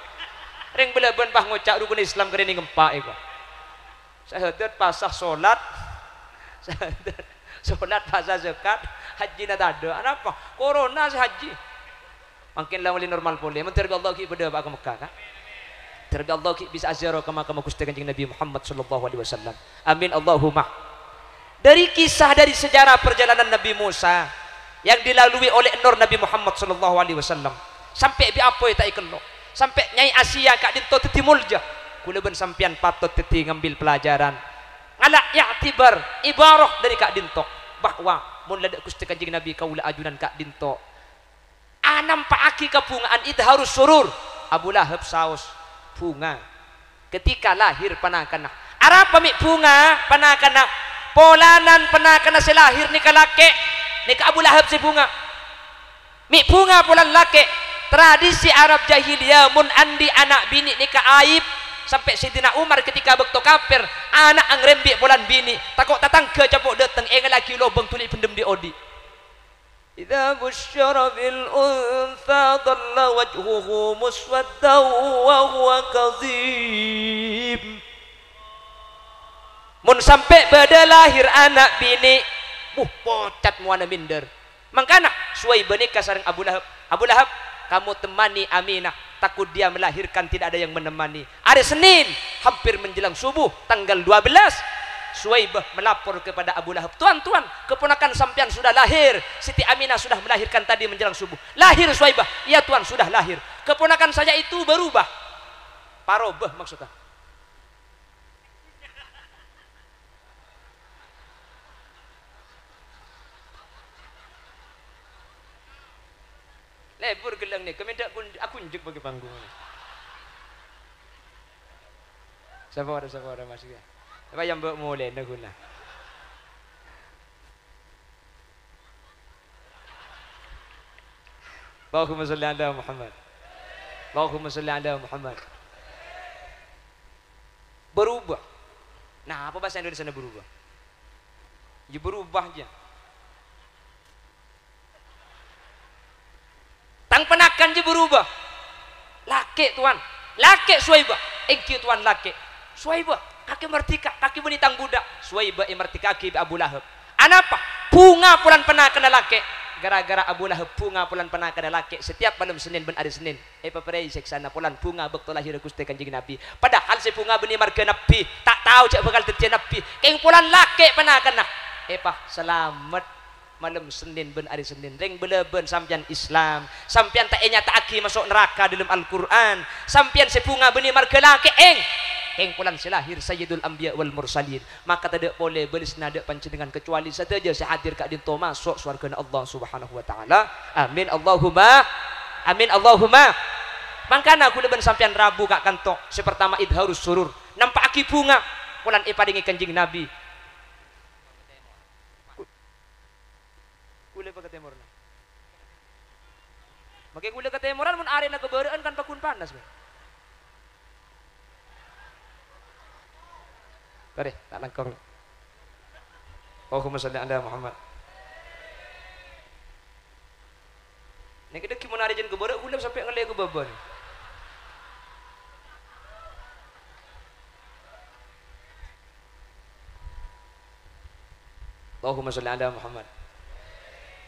Ring belaban pah ngocak rukun Islam kene ngempak iko. Sahadat pasah salat. Sahadat salat pasah zakat, haji na tada. Apa? Corona si haji. Makin lah normal boleh. Manter Allah ki ibadah apa Mekah kan? Terbi Allah ki bisa azharo kama Gusti Kanjeng Nabi Muhammad sallallahu alaihi wasallam. Amin Allahumma. Dari kisah dari sejarah perjalanan Nabi Musa yang dilalui oleh Nur Nabi Muhammad sallallahu alaihi wasallam sampai bi apa tak ikello sampai Nyai Asia kak dinto teti mulja kula ben sampean patut teti ngambil pelajaran ngala i'tibar ibarah dari kak dinto bahwa mun ladak Gusti Kanjeng Nabi kaula ajunan kak dinto anam paaki kabungaan idharus surur Abu Lahab saos bunga ketika lahir panakana arapa mi bunga panakana polanan panakana selahir ni kalake ni ka Abu Lahab si bunga mi bunga polan lake tradisi Arab jahiliyah mun andi anak bini ni ka aib sampai Sidina Umar ketika bekto kafir anak ang rembi polan bini takok tatangga capok dateng laki lobeng tuli pendem di odi idza busyara bil untha dhalla wajhuhu muswaddan wa huwa kadhib. Mun sampai pada lahir anak bini pocat muana minder. Mangkana Suwaibah nikah sareng Abu Lahab. Abu Lahab, kamu temani Aminah, takut dia melahirkan tidak ada yang menemani. Hari Senin hampir menjelang subuh tanggal 12 Suwaibah melapor kepada Abu Lahab, tuan-tuan keponakan sampean sudah lahir, Siti Aminah sudah melahirkan tadi menjelang subuh. Lahir Suwaibah, iya tuan sudah lahir. Keponakan saja itu berubah, parobah maksudnya. Lebur gelang ni, kami tak aku unjuk bagi panggung. Sabar masih. Apa yang buat mulai nak guna? Allahumma salli ala Muhammad. Allahumma salli ala Muhammad. Berubah. Nah, apa bahasa Indonesia berubah? Ya berubah aja. Tang penakan je berubah. Lah laki tuan, laki Suwaibah, engki tuan laki Suwaibah, kaki merdeka, kaki menitang budak, Suwaibah merdeka kaki Abu Lahab. Anapa? Bunga pulan pernah kena laki, gara-gara Abu Lahab bunga pulan pernah kena laki. Setiap malam Senin ben hari Senin, paperai seksana pulan bunga bekto lahir Gusti Kanjeng Nabi. Padahal si bunga beni marga Nabi, tak tahu cak bakal terjadi Nabi. Keng pulan laki pernah kena. Selamat malam Senin ben hari Senin ring beleben sampian Islam sampian tak nyataki masuk neraka dalam Al-Quran sampian sepunga benih marga laki eng pulang selahir Sayyidul Anbiya wal Mursalin maka tidak boleh belis nada pancenengan kecuali saja sehadir kak dinto masuk surga Allah Subhanahu wa taala. Amin Allahumma amin Allahumma. Mangkana aku leben sampian Rabu kak kantok sepertama idharus surur nampak aki bunga pulang paringi Kanjeng Nabi gula ke timur na. Makai gula ke timuran mun are na keberaan kan pakun panas be. Kare, tak langkor. Allahumma shalli ala Muhammad. Nek kita mun are jen keberaan gula sampai ngale ke baban. Allahumma shalli ala Muhammad.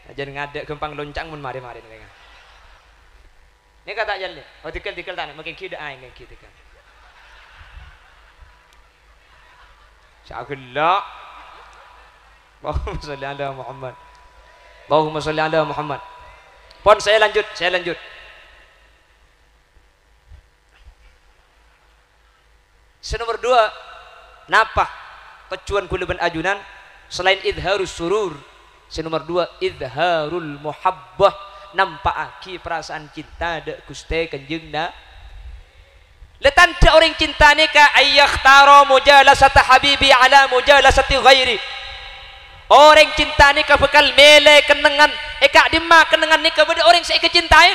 Aja ngadek gempang loncang mun mari-mari mereka. Ini kata jalan. Oh tikal tanah makin kida aing kayak gitu kan. Sya'allah. Allahumma shalli ala Muhammad. Allahumma shalli ala Muhammad. Pon saya lanjut. Nomor 2, napa kecuan kuluban ajunan selain idharus surur. Nomor 2 idharul muhabbah nampaki perasaan cinta de Gusti Kanjeng na. Letan da orang cinta ni ka ayyakhtaro mujalasata habibi ala mujalasati ghairi. Orang cinta ni ka bakal mele kenangan eka dimma kenangan ni ka beda orang saya kecintain.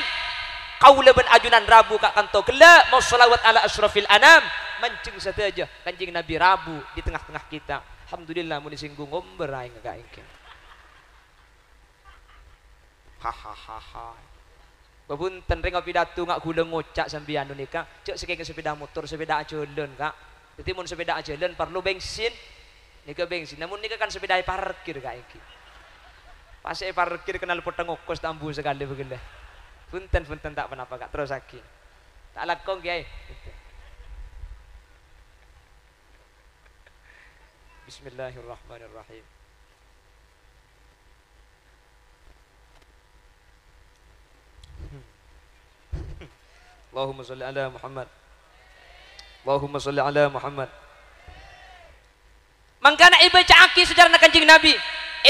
Kaula ben ajunan Rabu kak kanto gela mau selawat ala asrafil anam mancing saja Kanjeng Nabi Rabu di tengah-tengah kita. Alhamdulillah mun disinggung ngomber aing ka engke. Hahaha. Babunten ring pidato ngak kula ngocak sampeyan nika. Cek sekeng sepeda motor, sepeda ajolen kak. Dadi mun sepeda ajolen perlu bensin. Nika bensin. Namun nika kan sepeda parkir kak iki. Pas parkir kenal potong ongkos tambu sekali begini. Punten tak apa-apa kak. Terus lagi. Tak lakong kiai. Bismillahirrahmanirrahim. Allahumma sholli ala Muhammad. Allahumma sholli ala Muhammad. Mangkana ibaca aki sejarah Kanjeng Nabi.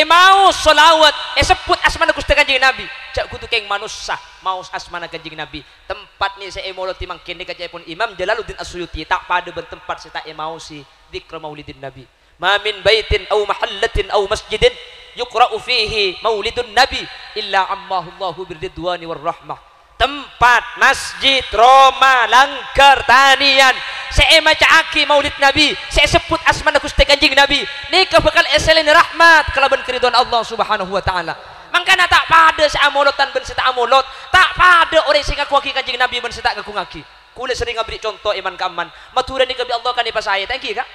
Mau solawat, sebut asmana Gusti Kanjeng Nabi. Cak kutu keng manusia, mau asmana Kanjeng Nabi. Tempat ni saya mau timang kene kaca pun Imam Jalaluddin As-Suyuti tak pada bertempat saya tak mau si dzikr maulidin Nabi. Ma min baitin aw mahallatin aw masjidin yuqra'u fihi maulidun Nabi illa ammahu Allahu biridwani war rahmah. Tempat masjid Roma Langgar Tanian saya maca aki maulid Nabi saya sebut asmana Gusti Kanjeng Nabi nika bakal eselin rahmat kalaban keridhaan Allah Subhanahu wa taala. Mangkana tak pada saamolotan ben seta amolot tak pada orang sing ngaku aki Kanjeng Nabi ben seta ngaku ngaki. Kula sering ngabri contoh iman kaman matura nika bi Allah kan ipasaya thank you kak.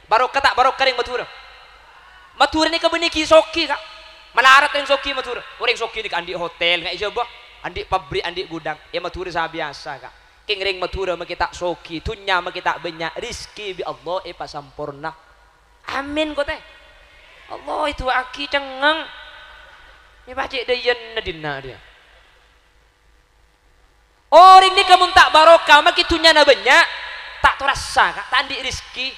Barokah tak barokah ring matura. Matura nika beniki soki kak. Malarat yang soki matura. Orang soki nika andi hotel ngai coba andik pabrik andik gudang ya matura sa biasa kak king ring matura makita soki tunya makita banyak rizki bi Allah pasampurna amin ko teh Allah itu aki cengeng ni baca dayan nadina dia orang ni kamu tak barokah makitunya na banyak tak terasa kak tak andik rizki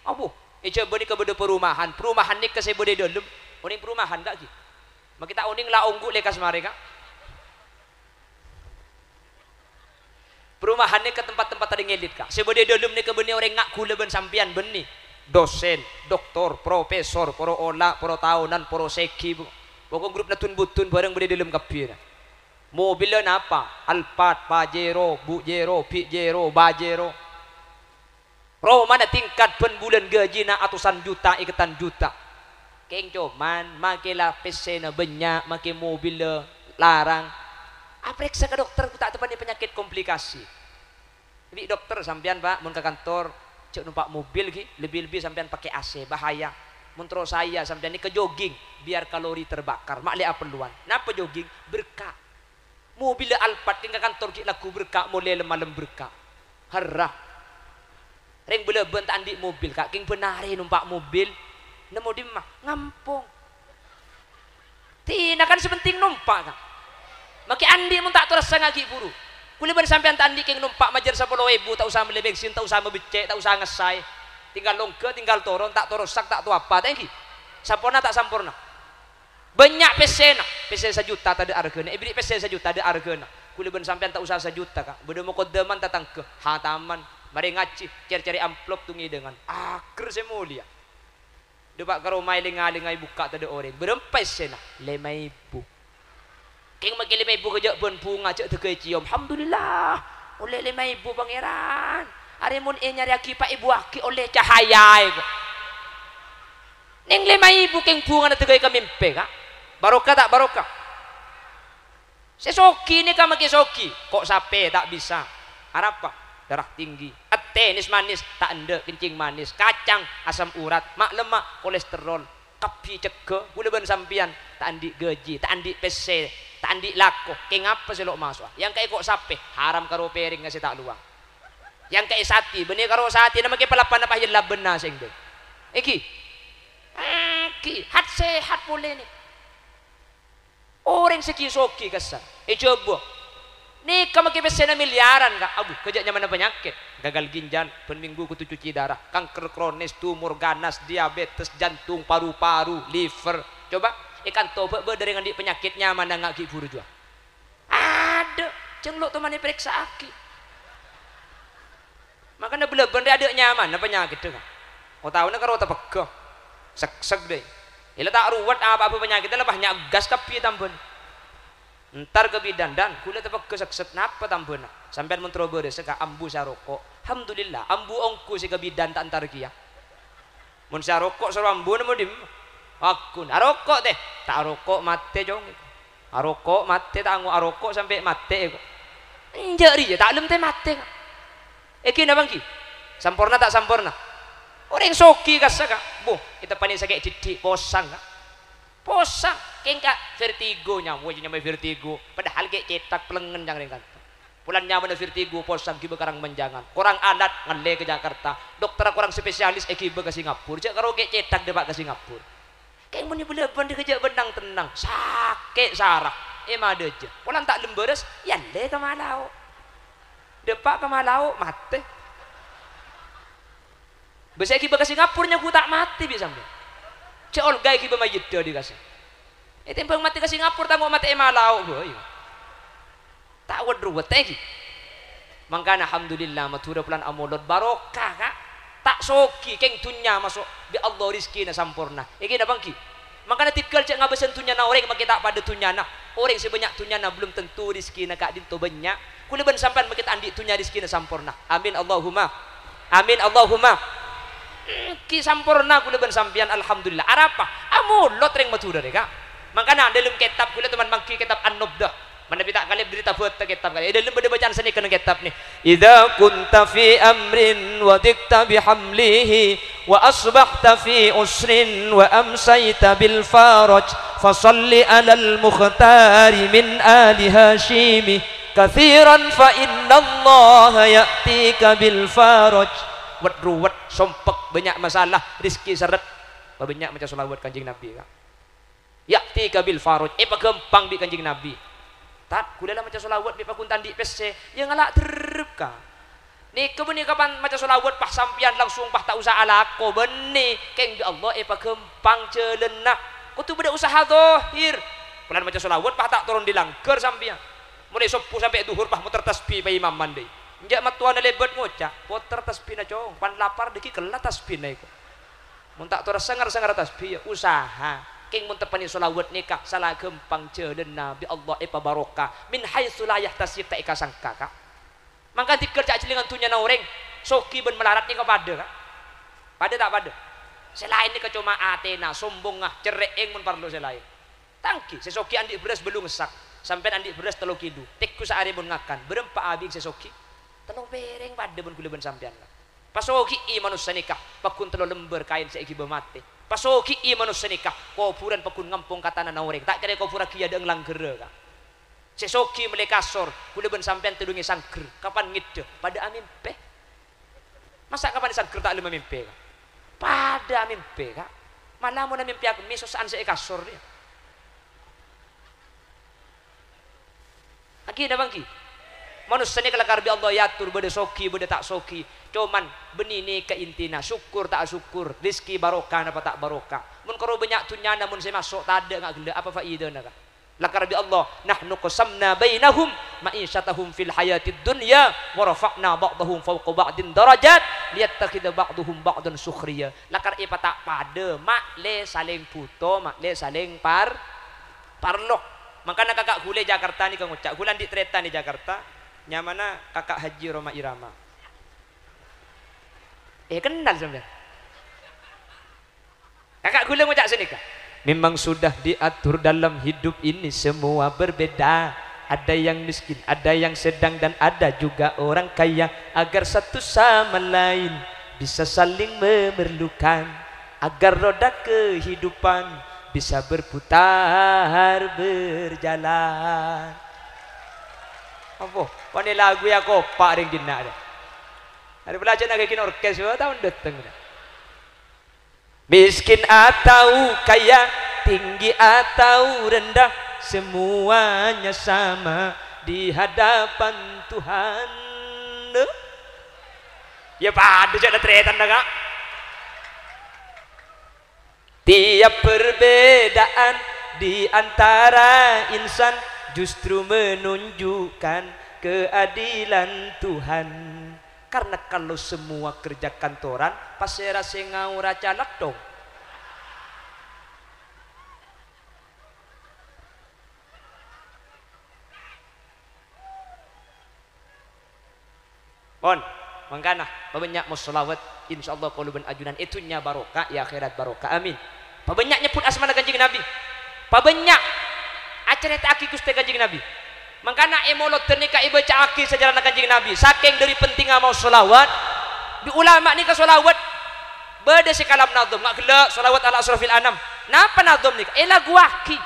abu coba ni kebedo perumahan ni ke sebode dalam uning perumahan kak ki makita uning la unggu lekas mari kak perumahan ni ke tempat-tempat tadi ngelit kak sebode dalam ni ke beni orang ngak kula ben sampian beni dosen, doktor, profesor, poro olah, poro tahunan, poro seki pokok grup natun butun bareng bede dalam kapir mobilnya apa? Alphard, Pajero, Bujero, Pijero, Bajero mana tingkat pen bulan gaji na atusan juta, ikatan juta keng cuman make lapis na banyak, make mobil larang. Apriksa ke dokter tak tepan komplikasi. Jadi dokter sampean Pak mun ke kantor cek numpak mobil ki lebih-lebih sampean pakai AC bahaya. Mun terus saya sampean ini ke jogging biar kalori terbakar. Mak lihat perluan. Napa jogging? Berkah. Mobil Alphard ke kantor ki laku berkah mulai malam berkah. Harah. Ring beleben tak andi mobil kak king penari numpak mobil nemu di mah ngampung. Tina kan sepenting numpak kak. Maki andi mun tak terasa ngagi buru. Kuliban sampean tandi king numpak majer 10.000 tak usah beli bensin, tak usah becek, tak usah ngesai. Tinggal longke, tinggal turun, tak torosak, tak tu apa. Thank you. Sampurna tak sampurna. Banyak PC nak. PC 1 juta tak ada hargana. Beli PC 1 juta ada hargana. Kuliban sampean tak usah 1 juta kak. Beda mau kodeman tatang ke hataman. Mari ngaci, cari-cari amplop tungi dengan. Akhir semulia. Depak karo mai lengai-lengai buka tak ada orang. Berempat PC nak. 5.000. Keng maki 5.000 kerja pun bunga cek tegay cium. Alhamdulillah. Oleh 5.000 pangeran. Hari mun nyari aki pak ibu aki oleh cahaya itu. Neng 5.000 keng bunga na tegay kamimpe kak. Barokah tak barokah. Sesoki ni ka maki soki. Kok sape tak bisa. Arapa? Darah tinggi. Tenis manis tak ende kencing manis. Kacang asam urat. Mak lemak kolesterol. Kapi ceke. Gula ben sampian. Tak andi gaji. Tak andi PC. Tak andi lako, keng apa sih lo masuk? Yang kayak kok sape, haram karo piring ngasih tak luang. Yang kayak sati, benih karo sati, nama kayak pelapan apa aja benar sing deh. Ki, hat sehat boleh nih. Orang seki soki kasar. Coba, nih kamu kayak pesen miliaran kak, abu kerjanya mana penyakit, gagal ginjal, penminggu kutu cuci darah, kanker kronis, tumor ganas, diabetes, jantung, paru-paru, liver. Coba. Ikan toba dari ngandi penyakitnya mana ngaki buru jua. Ada cengluk tuh mana periksa aki. Makanya bener-bener ada nyaman penyakit tuh. Kau tahu nak karo tepegah, sek deh. Ila tak ruwet apa penyakitnya lebah nyagas kapi tambun. Ntar ke bidan dan kulit tepegah sek napa tambun. Sampai mentrobo deh seka ambu saroko. Alhamdulillah ambu ongku si ke bidan tak antar kia. Mun saroko suruh ambu nemu dim. Aku arokok deh, tak arokok mate jong. Arokok mate tak angu arokok sampai mate kok. Enjari je tak lem teh mate. Eki na bangki. Sampurna tak sampurna. Orang soki kasa kak. Bu, kita panik sakit didik posang kak. Posang kengka vertigo nya, wajib nyamai vertigo. Padahal kayak cetak pelengen jangan kan. Pulan nyaman vertigo posang kiba karang menjangan. Kurang alat ngale ke Jakarta. Dokter kurang spesialis kiba ke Singapura. Cek karo kayak cetak depak ke Singapura. Kayak muni beleban dikejak benang tenang sakit sarah ada aja pulang tak lemberes ya le ke malau depak ke malau mati bisa kiba ke Singapura nya ku tak mati bisa mbak cek olga kiba majid dia dikasih tempeng mati ke Singapura tangguh mati malau boy tak wadruwet tegi mangkana alhamdulillah matura pulan amolot barokah kak tak soki keng tunya masuk bi Allah rizki na sampurna iki na bangki makanya tikal cek ngabesan tunya na orang makita pada tunya na orang sebanyak tunya na belum tentu rizki na kak dinto banyak kuliban sampai makita andi tunya rizki na sampurna amin Allahumma ki sampurna kuliban sampian alhamdulillah arapa amulot ring matura deka makanya dalam kitab kulit teman mangki kitab an-nubdah mana pita kali berita buat kitab kali dalam beda bacaan seni kena kitab nih idza kunta fi amrin wa dikta bihamlihi wa asbahta fi usrin wa amsayta bil faraj fasalli ala al mukhtari min ali hashimi kathiran fa inna Allah ya'tika bil faraj wat ruwat sompek banyak masalah rizki seret banyak macam selawat kanjeng Nabi kan ya'tika bil faraj pagampang di kanjeng Nabi tak kula lah macam solawat bi pakuntan di PC yang ngalak terep ka ni kebeni kapan macam solawat pah sampian langsung pah tak usah alako beni keng di Allah pagempang celena kau tu beda usaha zahir kula macam solawat pah tak turun di langker sampian mulai sopu sampai duhur pah muter tasbih pa imam mandi njak matuan lebet ngocak puter tasbih na cong pan lapar deki kelah tasbih na iku mun tak turun sangar tasbih usaha king mun tepani solawat nikah salah gempang jelen nabi Allah barokah min haitsu la yahtasib ta ika sangka kak mangka dikerja jelingan tunya na orang soki ben melarat ni kepada kak pada tak pada selain ni cuma Athena sombong ngah cereeng mun parlo selain tangki sesoki andi beras belum ngesak sampai andi beras telu kidu tekku saari mun ngakan berempa abing sesoki telung bereng pada pun kula ben sampean. Pasoki i manusia nikah, pakun telo lembar kain saiki mati. Pasoki i manusia nikah, kuburan pakun ngampung katana naureng. Tak kira kuburan kia deung langgere ka. Sesoki mulai kasor, kula ben sampean tudungi sangger. Kapan ngide? Pada amimpe. Masa kapan sangger tak lema mimpi ka? Pada amimpe ka. Malah mun mimpi aku misosaan saya kasor dia. Aki dah bangki. Manusia ni kalau karbi Allah yatur beda soki beda tak soki. Cuman benini ke intina syukur tak syukur, rizki barokah apa tak barokah. Mun karo banyak tunyana mun saya masuk tak ada ngak gila apa faedah nak. Lakar bi Allah nahnu qasamna bainahum ma'isyatahum fil hayatid dunya wa rafa'na ba'dahum fawqa ba'din darajat liyattakhidha ba'duhum ba'dan sukhriya. Lakar ipa tak pada mak le saling puto mak le saling parlok. Makanya kakak gule Jakarta ni kang ucap gulan di kereta ni Jakarta nyamana kakak Haji Roma Irama. Kenal sebenarnya. Kakak gula ngucap sini kak. Memang sudah diatur dalam hidup ini semua berbeda. Ada yang miskin, ada yang sedang dan ada juga orang kaya. Agar satu sama lain bisa saling memerlukan. Agar roda kehidupan bisa berputar berjalan. Apa? Ini lagu ya kopak ring dina ada. Ada belajar nak bikin orkes tahun datang. Miskin atau kaya, tinggi atau rendah, semuanya sama di hadapan Tuhan. Ya pada jadi tretan dah. Tiap perbedaan di antara insan justru menunjukkan keadilan Tuhan. Karena kalau semua kerja kantoran pasti rasa ngaura calak dong. Pon, mangkana banyak musholawat insyaallah kalau ben ajunan itunya barokah ya akhirat barokah amin. Pabanyak nyebut asmana Kanjeng Nabi. Pabanyak acara taki Gusti Kanjeng Nabi. Mangkana emolot ternika ibaca aki sejarah Kanjeng Nabi. Saking dari penting mau selawat, di ulama ni ke selawat beda sekalam nazam ngak gelak selawat ala asrafil anam. Napa nazam ni? Lagu aki.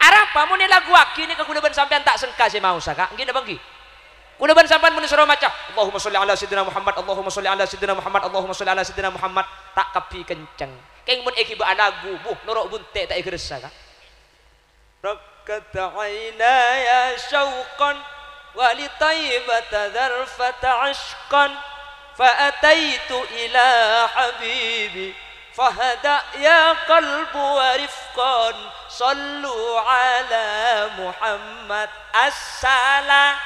Arapa mun lagu aki ni ka kula ben sampean tak sengka si mau saka. Nggih bangki. Kula ben sampean mun surah maca Allahumma sholli ala sayyidina Muhammad, Allahumma sholli ala sayyidina Muhammad, Allahumma sholli ala sayyidina Muhammad tak kapi kenceng. Keng mun eki ba lagu buh norok bunte tak ikresa ka. ركت عيناي شوقا ولطيبة ذرفة عشقا فأتيت إلى حبيبي فهدأ يا قلب ورفقا صلوا على محمد السلام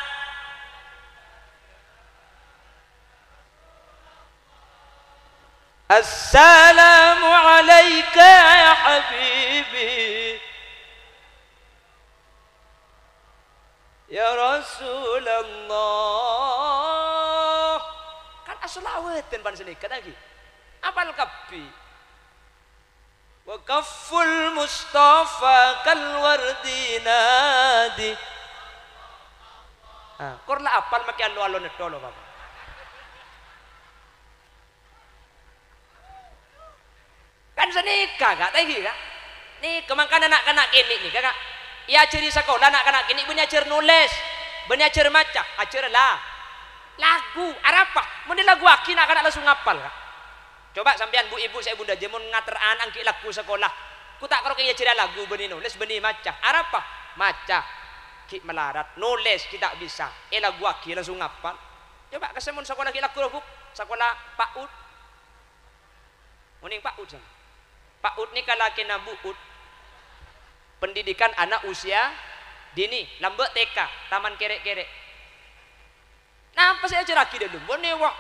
السلام عليك يا حبيبي Ya Rasulullah. Kan asolawatan pan sini kan lagi. Apal kapi. Wa kafful Mustafa kal wardinadi. Korla apal maki allo netolo Bapak. Kan senika Kak, tadi Kak. Nih kemangkan anak-anak kini nih Kak. Ya ciri sekolah anak-anak kini punya ajar nulis, punya ajar maca, ajar lah lagu arapa, mun lagu aki nak langsung ngapal Kak. Coba sampean bu ibu saya bunda jemun ngater anak ki lagu sekolah, ku tak karo kaya ciri lagu benih nulis benih maca, arapa maca ki melarat nulis kita bisa, lagu aki langsung ngapal. Coba kesemun sekolah ki lagu sekolah Pak Ud, muning Pak Ud sama, Pak Ud ni kalau kena Bu Ud. Pendidikan anak usia dini lambek TK taman kerek-kerek. Nah apa saya ajar lagi dulu bonewa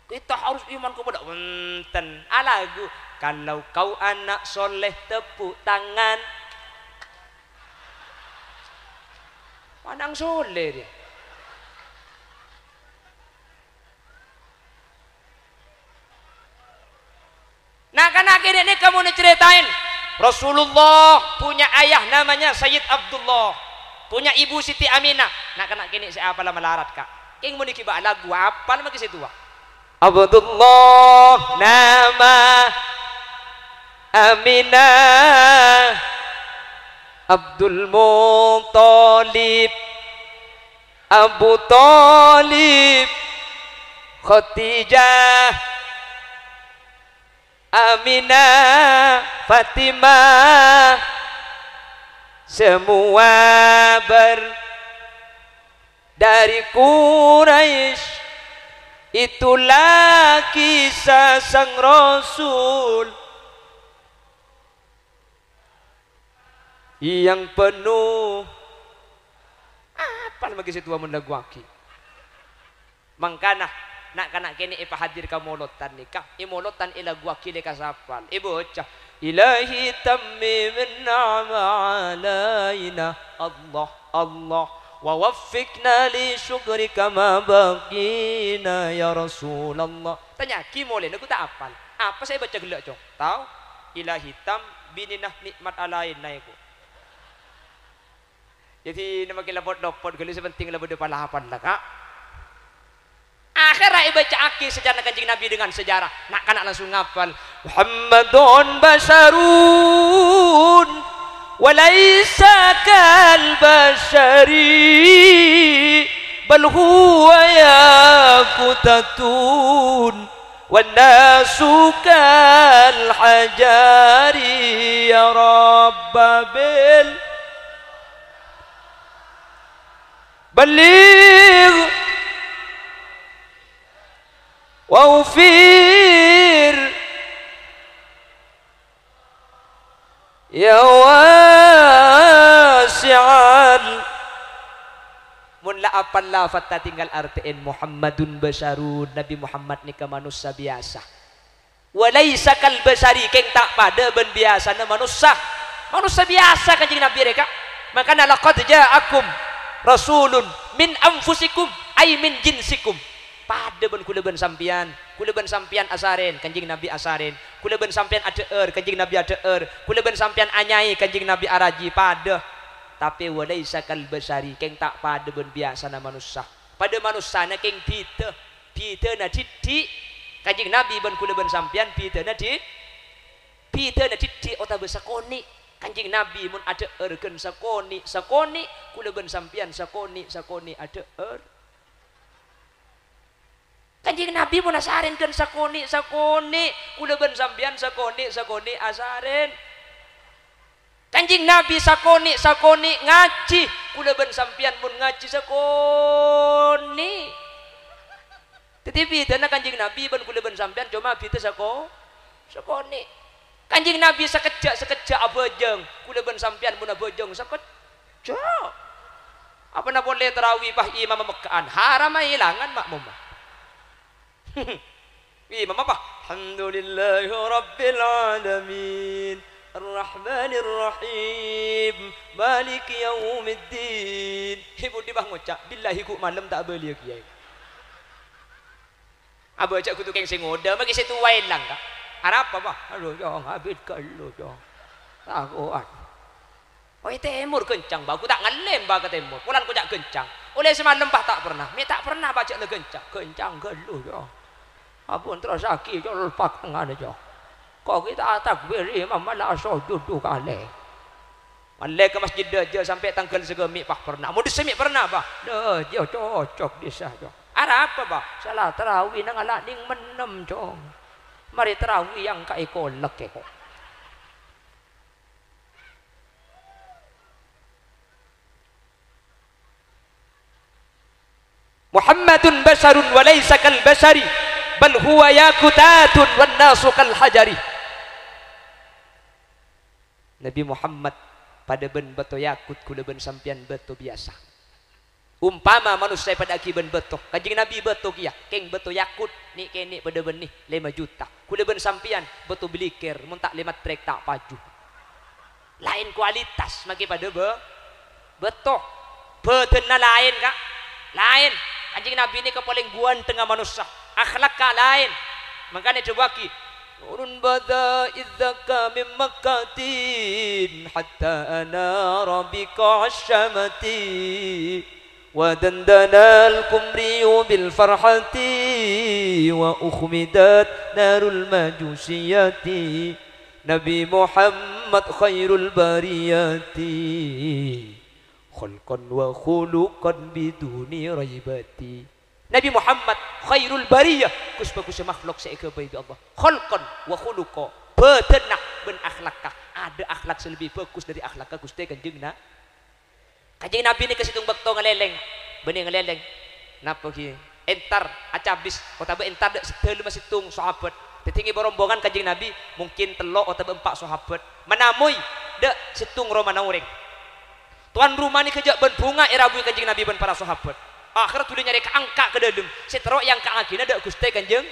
kita harus iman kepada wenten alagu kalau kau anak soleh tepuk tangan pandang soleh dia. Nah kan akhirnya ini kamu ceritain Rasulullah punya ayah namanya Sayyid Abdullah, punya ibu Siti Aminah. Nak kena kini siapa lah melarat Kak. King muni ki lagu apal maki situ wa. Abdullah nama Aminah Abdul Muttalib Abu Talib Khadijah Aminah Fatimah semua dari Quraisy. Itulah kisah sang Rasul yang penuh apa lagi situ amun lagu aki. Mangkana nak kanak kene ipa hadir ka molotan nikah imolotan ila gua kile kasapal ibu cah ilahi tammim ni'ama alaina Allah Allah wa waffiqna li syukrika ma baqina ya Rasulullah. Tanya ki mole aku tak apal apa saya baca gelak cong tahu ilahi tam bininah nikmat alaina iku. Jadi nama kita lopot geli sepenting lah berdua palahapan lah kak. Akhirnya baca aki sejarah Kanjeng Nabi dengan sejarah. Nak kanak langsung ngapal. Muhammadun basarun walaysa kal basari bal huwa yaqutatun wan nasu kal hajari ya rabbil baligh waufir ya wasi'al mun la apal lafat tinggal artiin Muhammadun basarun Nabi Muhammad ni ke manusia biasa walaysa kal basari keng tak pada ben biasa na manusia biasa Kanjeng Nabi reka makana laqad ja'akum rasulun min anfusikum ay min jinsikum pada ben kula ben sampian asaren Kanjeng Nabi asaren kula ben sampian adeer Kanjeng Nabi adeer kula ben sampian anyai Kanjeng Nabi araji pada tapi walaisa kal basari keng tak pada ben biasa na manusia pada manusia na keng pita na titik Kanjeng Nabi ben kula ben sampian pita na titik ota besakoni Kanjeng Nabi mun adeer ken sakoni kula ben sampian sakoni adeer Kanjeng Nabi pun asarin kan sakoni kula ben sampean sakoni asarin Kanjeng Nabi sakoni ngaji kula ben sampean pun ngaji sakoni tetapi dana Kanjeng Nabi ben kula ben sampean cuma bita sakoni Kanjeng Nabi sekejap abojeng kula ben sampean pun abojeng sekejap apa na boleh tarawih pah imam Mekkaan haram ilangan makmum imam apa? Alhamdulillahi Rabbil Alamin Ar-Rahmanir Rahim Maliki Yaumiddin. Ibu di bang ngucap billahi ku malam tak beli kiai. Aba cak kutu keng singoda bagi situ wae lang kak. Arab apa? Aduh jong habis kalau jong. Takuan. Oi temur kencang ba ku tak ngalem ba ke temur. Pulan ku cak kencang. Oleh semalam bah tak pernah. Mi tak pernah baca le kencang gelu jong. Apun terus aki jo lepak tengah jo. Kau kita takbir imam malah sujud tu kali. Malai ke masjid aja sampai tanggal segemik pak pernah. Mau disemik pernah bah. Dah jo cocok disah jo. Ada apa bah? Salah tarawih nang ala ning menem jo. Mari tarawih yang kai kolek kok. Muhammadun basarun wa laysa kal basari bal huwa yaqutatun wan nasu kal hajari. Nabi Muhammad pada ben beto yakut kula ben sampian beto biasa. Umpama manusia pada aki ben beto Kanjeng Nabi beto kia keng beto yakut ni kene pada ben ni 5 juta. Kula ben sampian beto belikir mun tak 5 trek tak paju. Lain kualitas maki pada beto. Betena lain kak. Lain. Kanjeng Nabi ni kepaling guan tengah manusia. Akhlak ka lain. Makanya coba ki urun bada idzaka min makatin hatta ana rabbika asyamati ودندن القمري بالفرحة وأخمدت نار المجوسية نبي محمد خير البريات خلقا وخلقا بدون ريبة. Nabi Muhammad khairul bariyah, kus makhluk seikabai bi Allah. Khalqan wa khuluqa, betenak ben akhlakah. Ada akhlak lebih bagus dari akhlak Gusti Kanjeng Nabi. Kanjeng Nabi ni kasitung bakto ngeleleng, benih ngeleleng. Napa ki? Entar acabis, kota be entar dak sedelu masitung sahabat. Ditinggi berombongan Kanjeng Nabi mungkin telok atau empat sahabat. Menamui dak situng romana ureng. Tuan rumah ni kejak ben bunga irabui Kanjeng Nabi ben para sahabat. Akhirnya tulis nyari keangka ke dalam seterok yang keangkina ada Gusti Kanjeng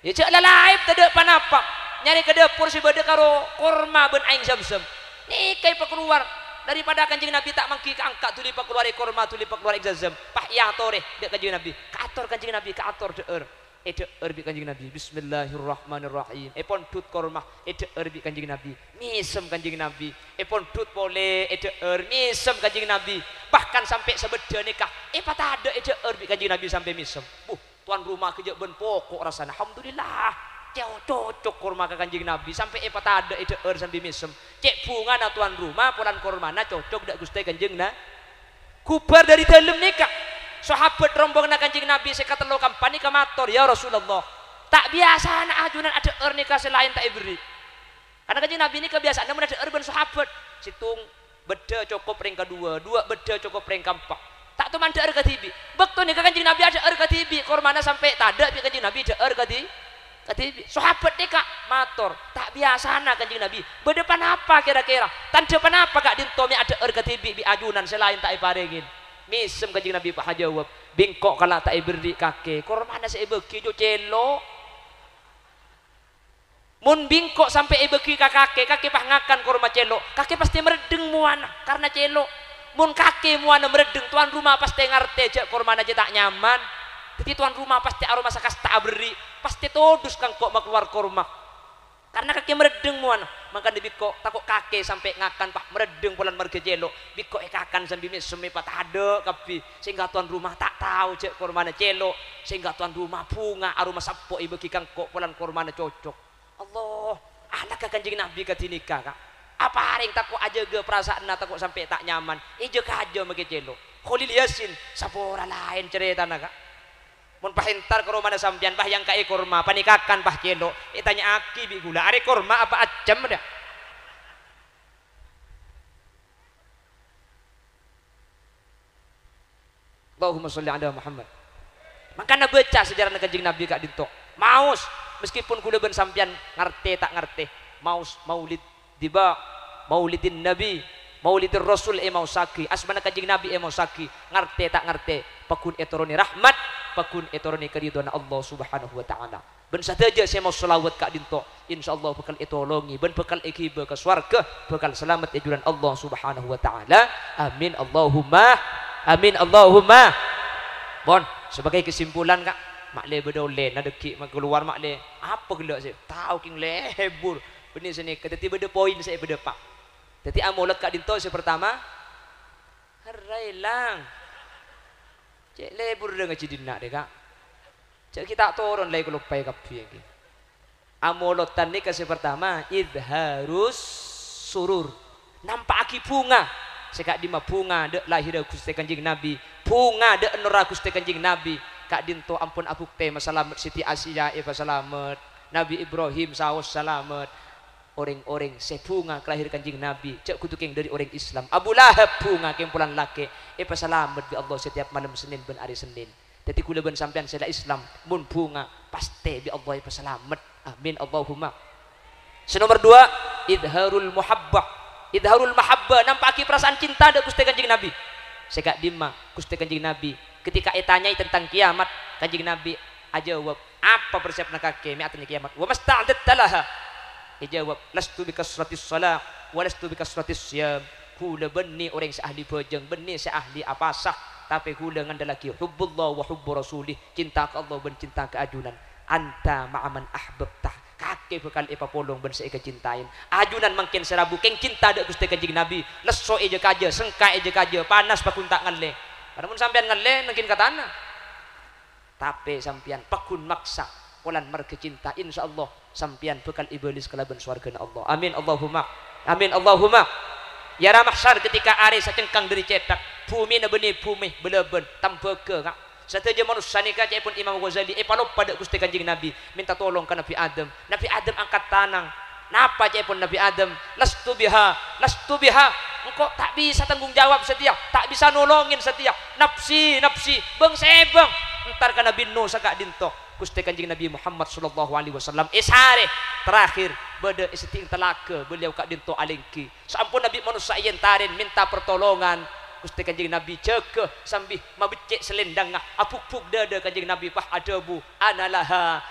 ya cek lalaib tidak panapa nyari ke dapur si bade karo korma ben aing Zamzam nih kayak keluar daripada Kanjeng Nabi tak mangki keangka tulis pak keluar korma tulis pak keluar Zamzam pah ya tore dek Kanjeng Nabi kaator Kanjeng Nabi kaator deur deur bi Kanjeng Nabi bismillahirrahmanirrahim pon tut korma deur bi Kanjeng Nabi misem Kanjeng Nabi pon tut pole deur misem Kanjeng Nabi bahkan sampai sebeda nikah patah ada deur bi Kanjeng Nabi sampai misem tuan rumah kerja ben pokok rasanya alhamdulillah cocok korma ke Kanjeng Nabi sampai patah ada deur sampai misem cek bunga na tuan rumah polan korma na cocok dak Gusti Kanjeng na kubar dari dalam nikah. Sahabat rombongan Kanjeng Nabi sekata lo kampani ke mator ya Rasulullah tak biasa anak ajunan ada nikah selain tak beri karena Kanjeng Nabi ini kebiasaan namun ada ben sahabat situng beda cukup ring kedua dua beda cukup ring keempat tak tuh manda ketibi betul nih Kanjeng Nabi ada ketibi kormana sampai tada bi Kanjeng Nabi ada ketibi sahabat nikah mator tak biasa anak Kanjeng Nabi berdepan apa kira-kira tanda apa kak dintomi ada ketibi bi ajunan selain tak iparengin misem Kanjeng Nabi pak jawab bingkok kala tak beri kake kormana saya beki jo celo mun bingkok sampai beki kake pah ngakan korma celo kake pasti meredeng muana karena celo mun kake muana meredeng tuan rumah pasti ngerti aja kormana aja tak nyaman jadi tuan rumah pasti aroma sakas tak beri pasti todus kang kok keluar korma karena kaki meredeng muana maka bikok takut kake sampai ngakan pak meredeng pulan marga celo bikok kakan sambil meseme patah ada kapi sehingga tuan rumah tak tahu cek kormana celo sehingga tuan rumah bunga aroma sapo ibu kikang kok pulan kormana cocok Allah anak Kanjeng Nabi katinika kak apa haring takut aja ge perasaan takut sampai tak nyaman ijo kajo marga celo Khalil Yasin sapora lain cerita nak mun pahentar ke rumah sampian pah yang kai korma panikakan pah celo tanya aki bi gula are korma apa acam dah Allahumma sholli ala Muhammad makanya baca sejarah Kanjeng Nabi kak dintok maus meskipun kula ben sampian ngerti tak ngerti maus maulid tiba maulidin Nabi maulidir Rasul mausaki asmana Kanjeng Nabi mausaki ngerti tak ngerti pakun etoroni rahmat pakun etoroni keridhaan Allah subhanahu wa ta'ala ben saja saya mau selawat kak dinto insyaallah bakal etolongi ben bakal ikiba ke swarga bakal selamat ejuran Allah subhanahu wa ta'ala amin Allahumma bon sebagai kesimpulan kak makle bedole na deki mak keluar makle apa gelak saya tahu king lebur benih sini tiba-tiba ada poin saya berdepak jadi amulat kak dinto saya pertama harailang cek lebur dengan cidina deh kak cek kita turun lagi lupai kapi lagi amolotan ni kasih pertama idharus surur nampak aki bunga sekak dima bunga dek lahir Gusti Kanjeng Nabi bunga dek nora Gusti Kanjeng Nabi kak dinto ampun abuk teh masalamet Siti Asia selamat Nabi Ibrahim saos selamat orang-orang sebunga kelahir Kanjeng Nabi cek kutukeng dari orang Islam Abu Lahab bunga kempulan laki selamat bi Allah setiap malam Senin ben hari Senin jadi kula ben sampean sela Islam mun bunga pasti bi Allah selamat amin Allahumma nomor 2 idharul mahabbah nampaki perasaan cinta ada Gusti Kanjeng Nabi sekak dima Gusti Kanjeng Nabi ketika tanyai tentang kiamat Kanjeng Nabi ajawab apa persiapan kake mi'atnya kiamat wa masta'adatta laha jawab lastu bikasratis shalah wa lastu bikasratis siyam kula benni orang seahli bojeng benni seahli apasah tapi kula ngandalaki hubbullah wa hubbu rasulih cinta ke Allah ben cinta ke ajunan anta ma'aman ahbabtah kake bekal polong ben seika cintain ajunan mangkin serabu keng cinta dak Gusti Kanjeng Nabi leso eje kaje sengka eje kaje panas pakun tak ngale namun sampean ngele nengkin katana tapi sampean pakun maksa kulan marga cinta insyaallah sampean bekal iblis kalaban swargana Allah amin Allahumma amin Allahumma ya ramahsar ketika are sacengkang dari cetak bumi na benih bumi beleben tambeke kak sateja manusia nikah pun Imam Ghazali palop pada Gusti Kanjeng Nabi minta tolong ke Nabi Adam angkat tanang napa pun Nabi Adam lastu biha engkau tak bisa tanggung jawab setia tak bisa nolongin setia nafsi bang sebang entar ka Nabi Nuh sagak dinto Gusti Kanjeng Nabi Muhammad sallallahu alaihi wasallam isare terakhir bade istiing telaka beliau kak dinto alengki sampun Nabi manusia yen tarin minta pertolongan Gusti Kanjeng Nabi cekeh sambil mabecek selendang apuk-puk dada Kanjeng Nabi pah adabu analaha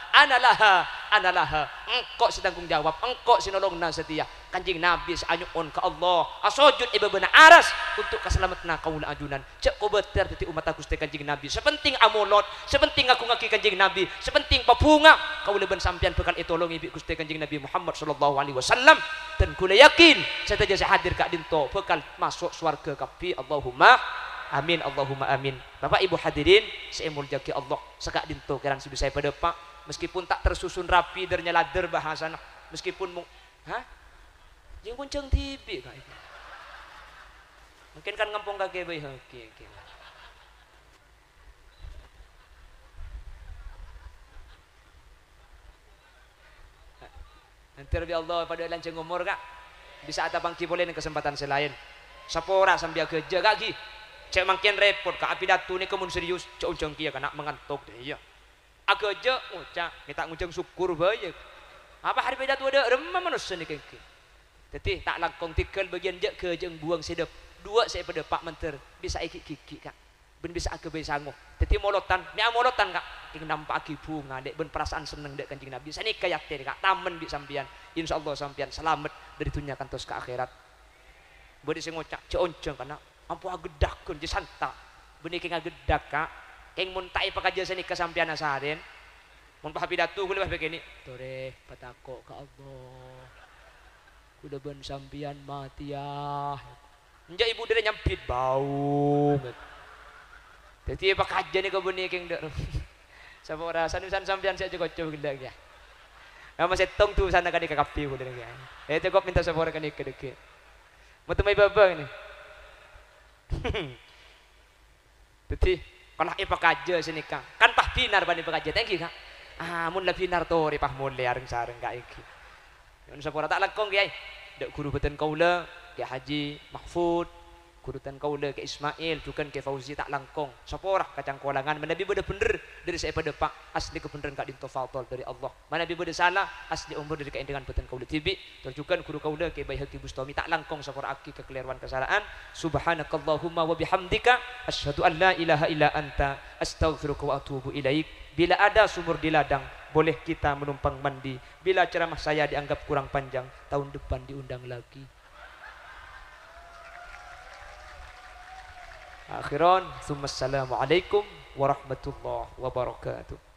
engkau setanggung jawab engkau sinolongna setia Kanjeng Nabi saanyuon ke Allah asujud ibabana aras untuk keselamatan kaula ajunan cek ko beter titi umat Gusti Kanjeng Nabi sepenting amolot sepenting aku ngaki Kanjeng Nabi sepenting babunga kaula ben sampean bekal itolongi bi Gusti Kanjeng Nabi Muhammad sallallahu alaihi wasallam dan kula yakin sateja hadir ka dinto bekal masuk swarga kapi Allahumma amin Allahumma amin. Bapak Ibu hadirin saya muljaki Allah sekak dinto keran sidu saya pada pak meskipun tak tersusun rapi dernya lader bahasana meskipun jeung kunceng tibi ka itu mungkin kan ngampung kage bae oke nanti Rabbi Allah pada lanceng umur kak bisa ada bangki boleh kesempatan selain sapora sambil kerja kaki cek makin repot kak api datu ni kemun serius cek unceng kia kena mengantuk deh ya agak aja ucap kita ngunceng syukur bae apa hari pidato ada remah manusia ni kengki jadi tak langkong tikel bagian je ke jeng buang sedep dua saya pada Pak Menter bisa ikik kiki kak ben bisa aku bae sangu jadi molotan kak ing nampak aki bunga dek ben perasaan seneng dek Kanjeng Nabi sani kayak teh kak tamen bi sampean insyaallah sampean selamat dari dunia kantos ke akhirat bade sing ngocak ceonceng kana ampu agedakkeun je santa beuni keng agedak kak keng mun tai pakaja sani ka sampean asaren mun pidato kula begini tore patako ka Allah udah ben sampian mati ya enja ibu dia nyampit bau jadi apa kajian nih kau benih keng dek sama orang san sampian saya juga coba gila ya nama saya tong tuh sana kadi kakapi udah ya itu kau minta sama orang kadi kedek mau temui baba ini jadi kalau apa kajian sini kan pah binar bani pakajian thank you kak mun lah binar tuh pah mulai areng sareng kak iki yang sapora tak langkong kiai dak guru beten kaula ke Haji Mahfud guru tan kaula ke Ismail dukan ke Fauzi tak langkong sapora kacang kolangan manabi beda bener dari saya pada Pak asli kebenaran kak dinto faltol dari Allah manabi beda salah asli umur dari kain dengan beten kaula tibi tujukan guru kaula ke Baihaqi Bustami tak langkong sapora aki kekeliruan kesalahan subhanakallahumma wa bihamdika asyhadu an la ilaha illa anta astaghfiruka wa atubu ilaik bila ada sumur di ladang boleh kita menumpang mandi bila ceramah saya dianggap kurang panjang tahun depan diundang lagi akhiran assalamualaikum warahmatullahi wabarakatuh.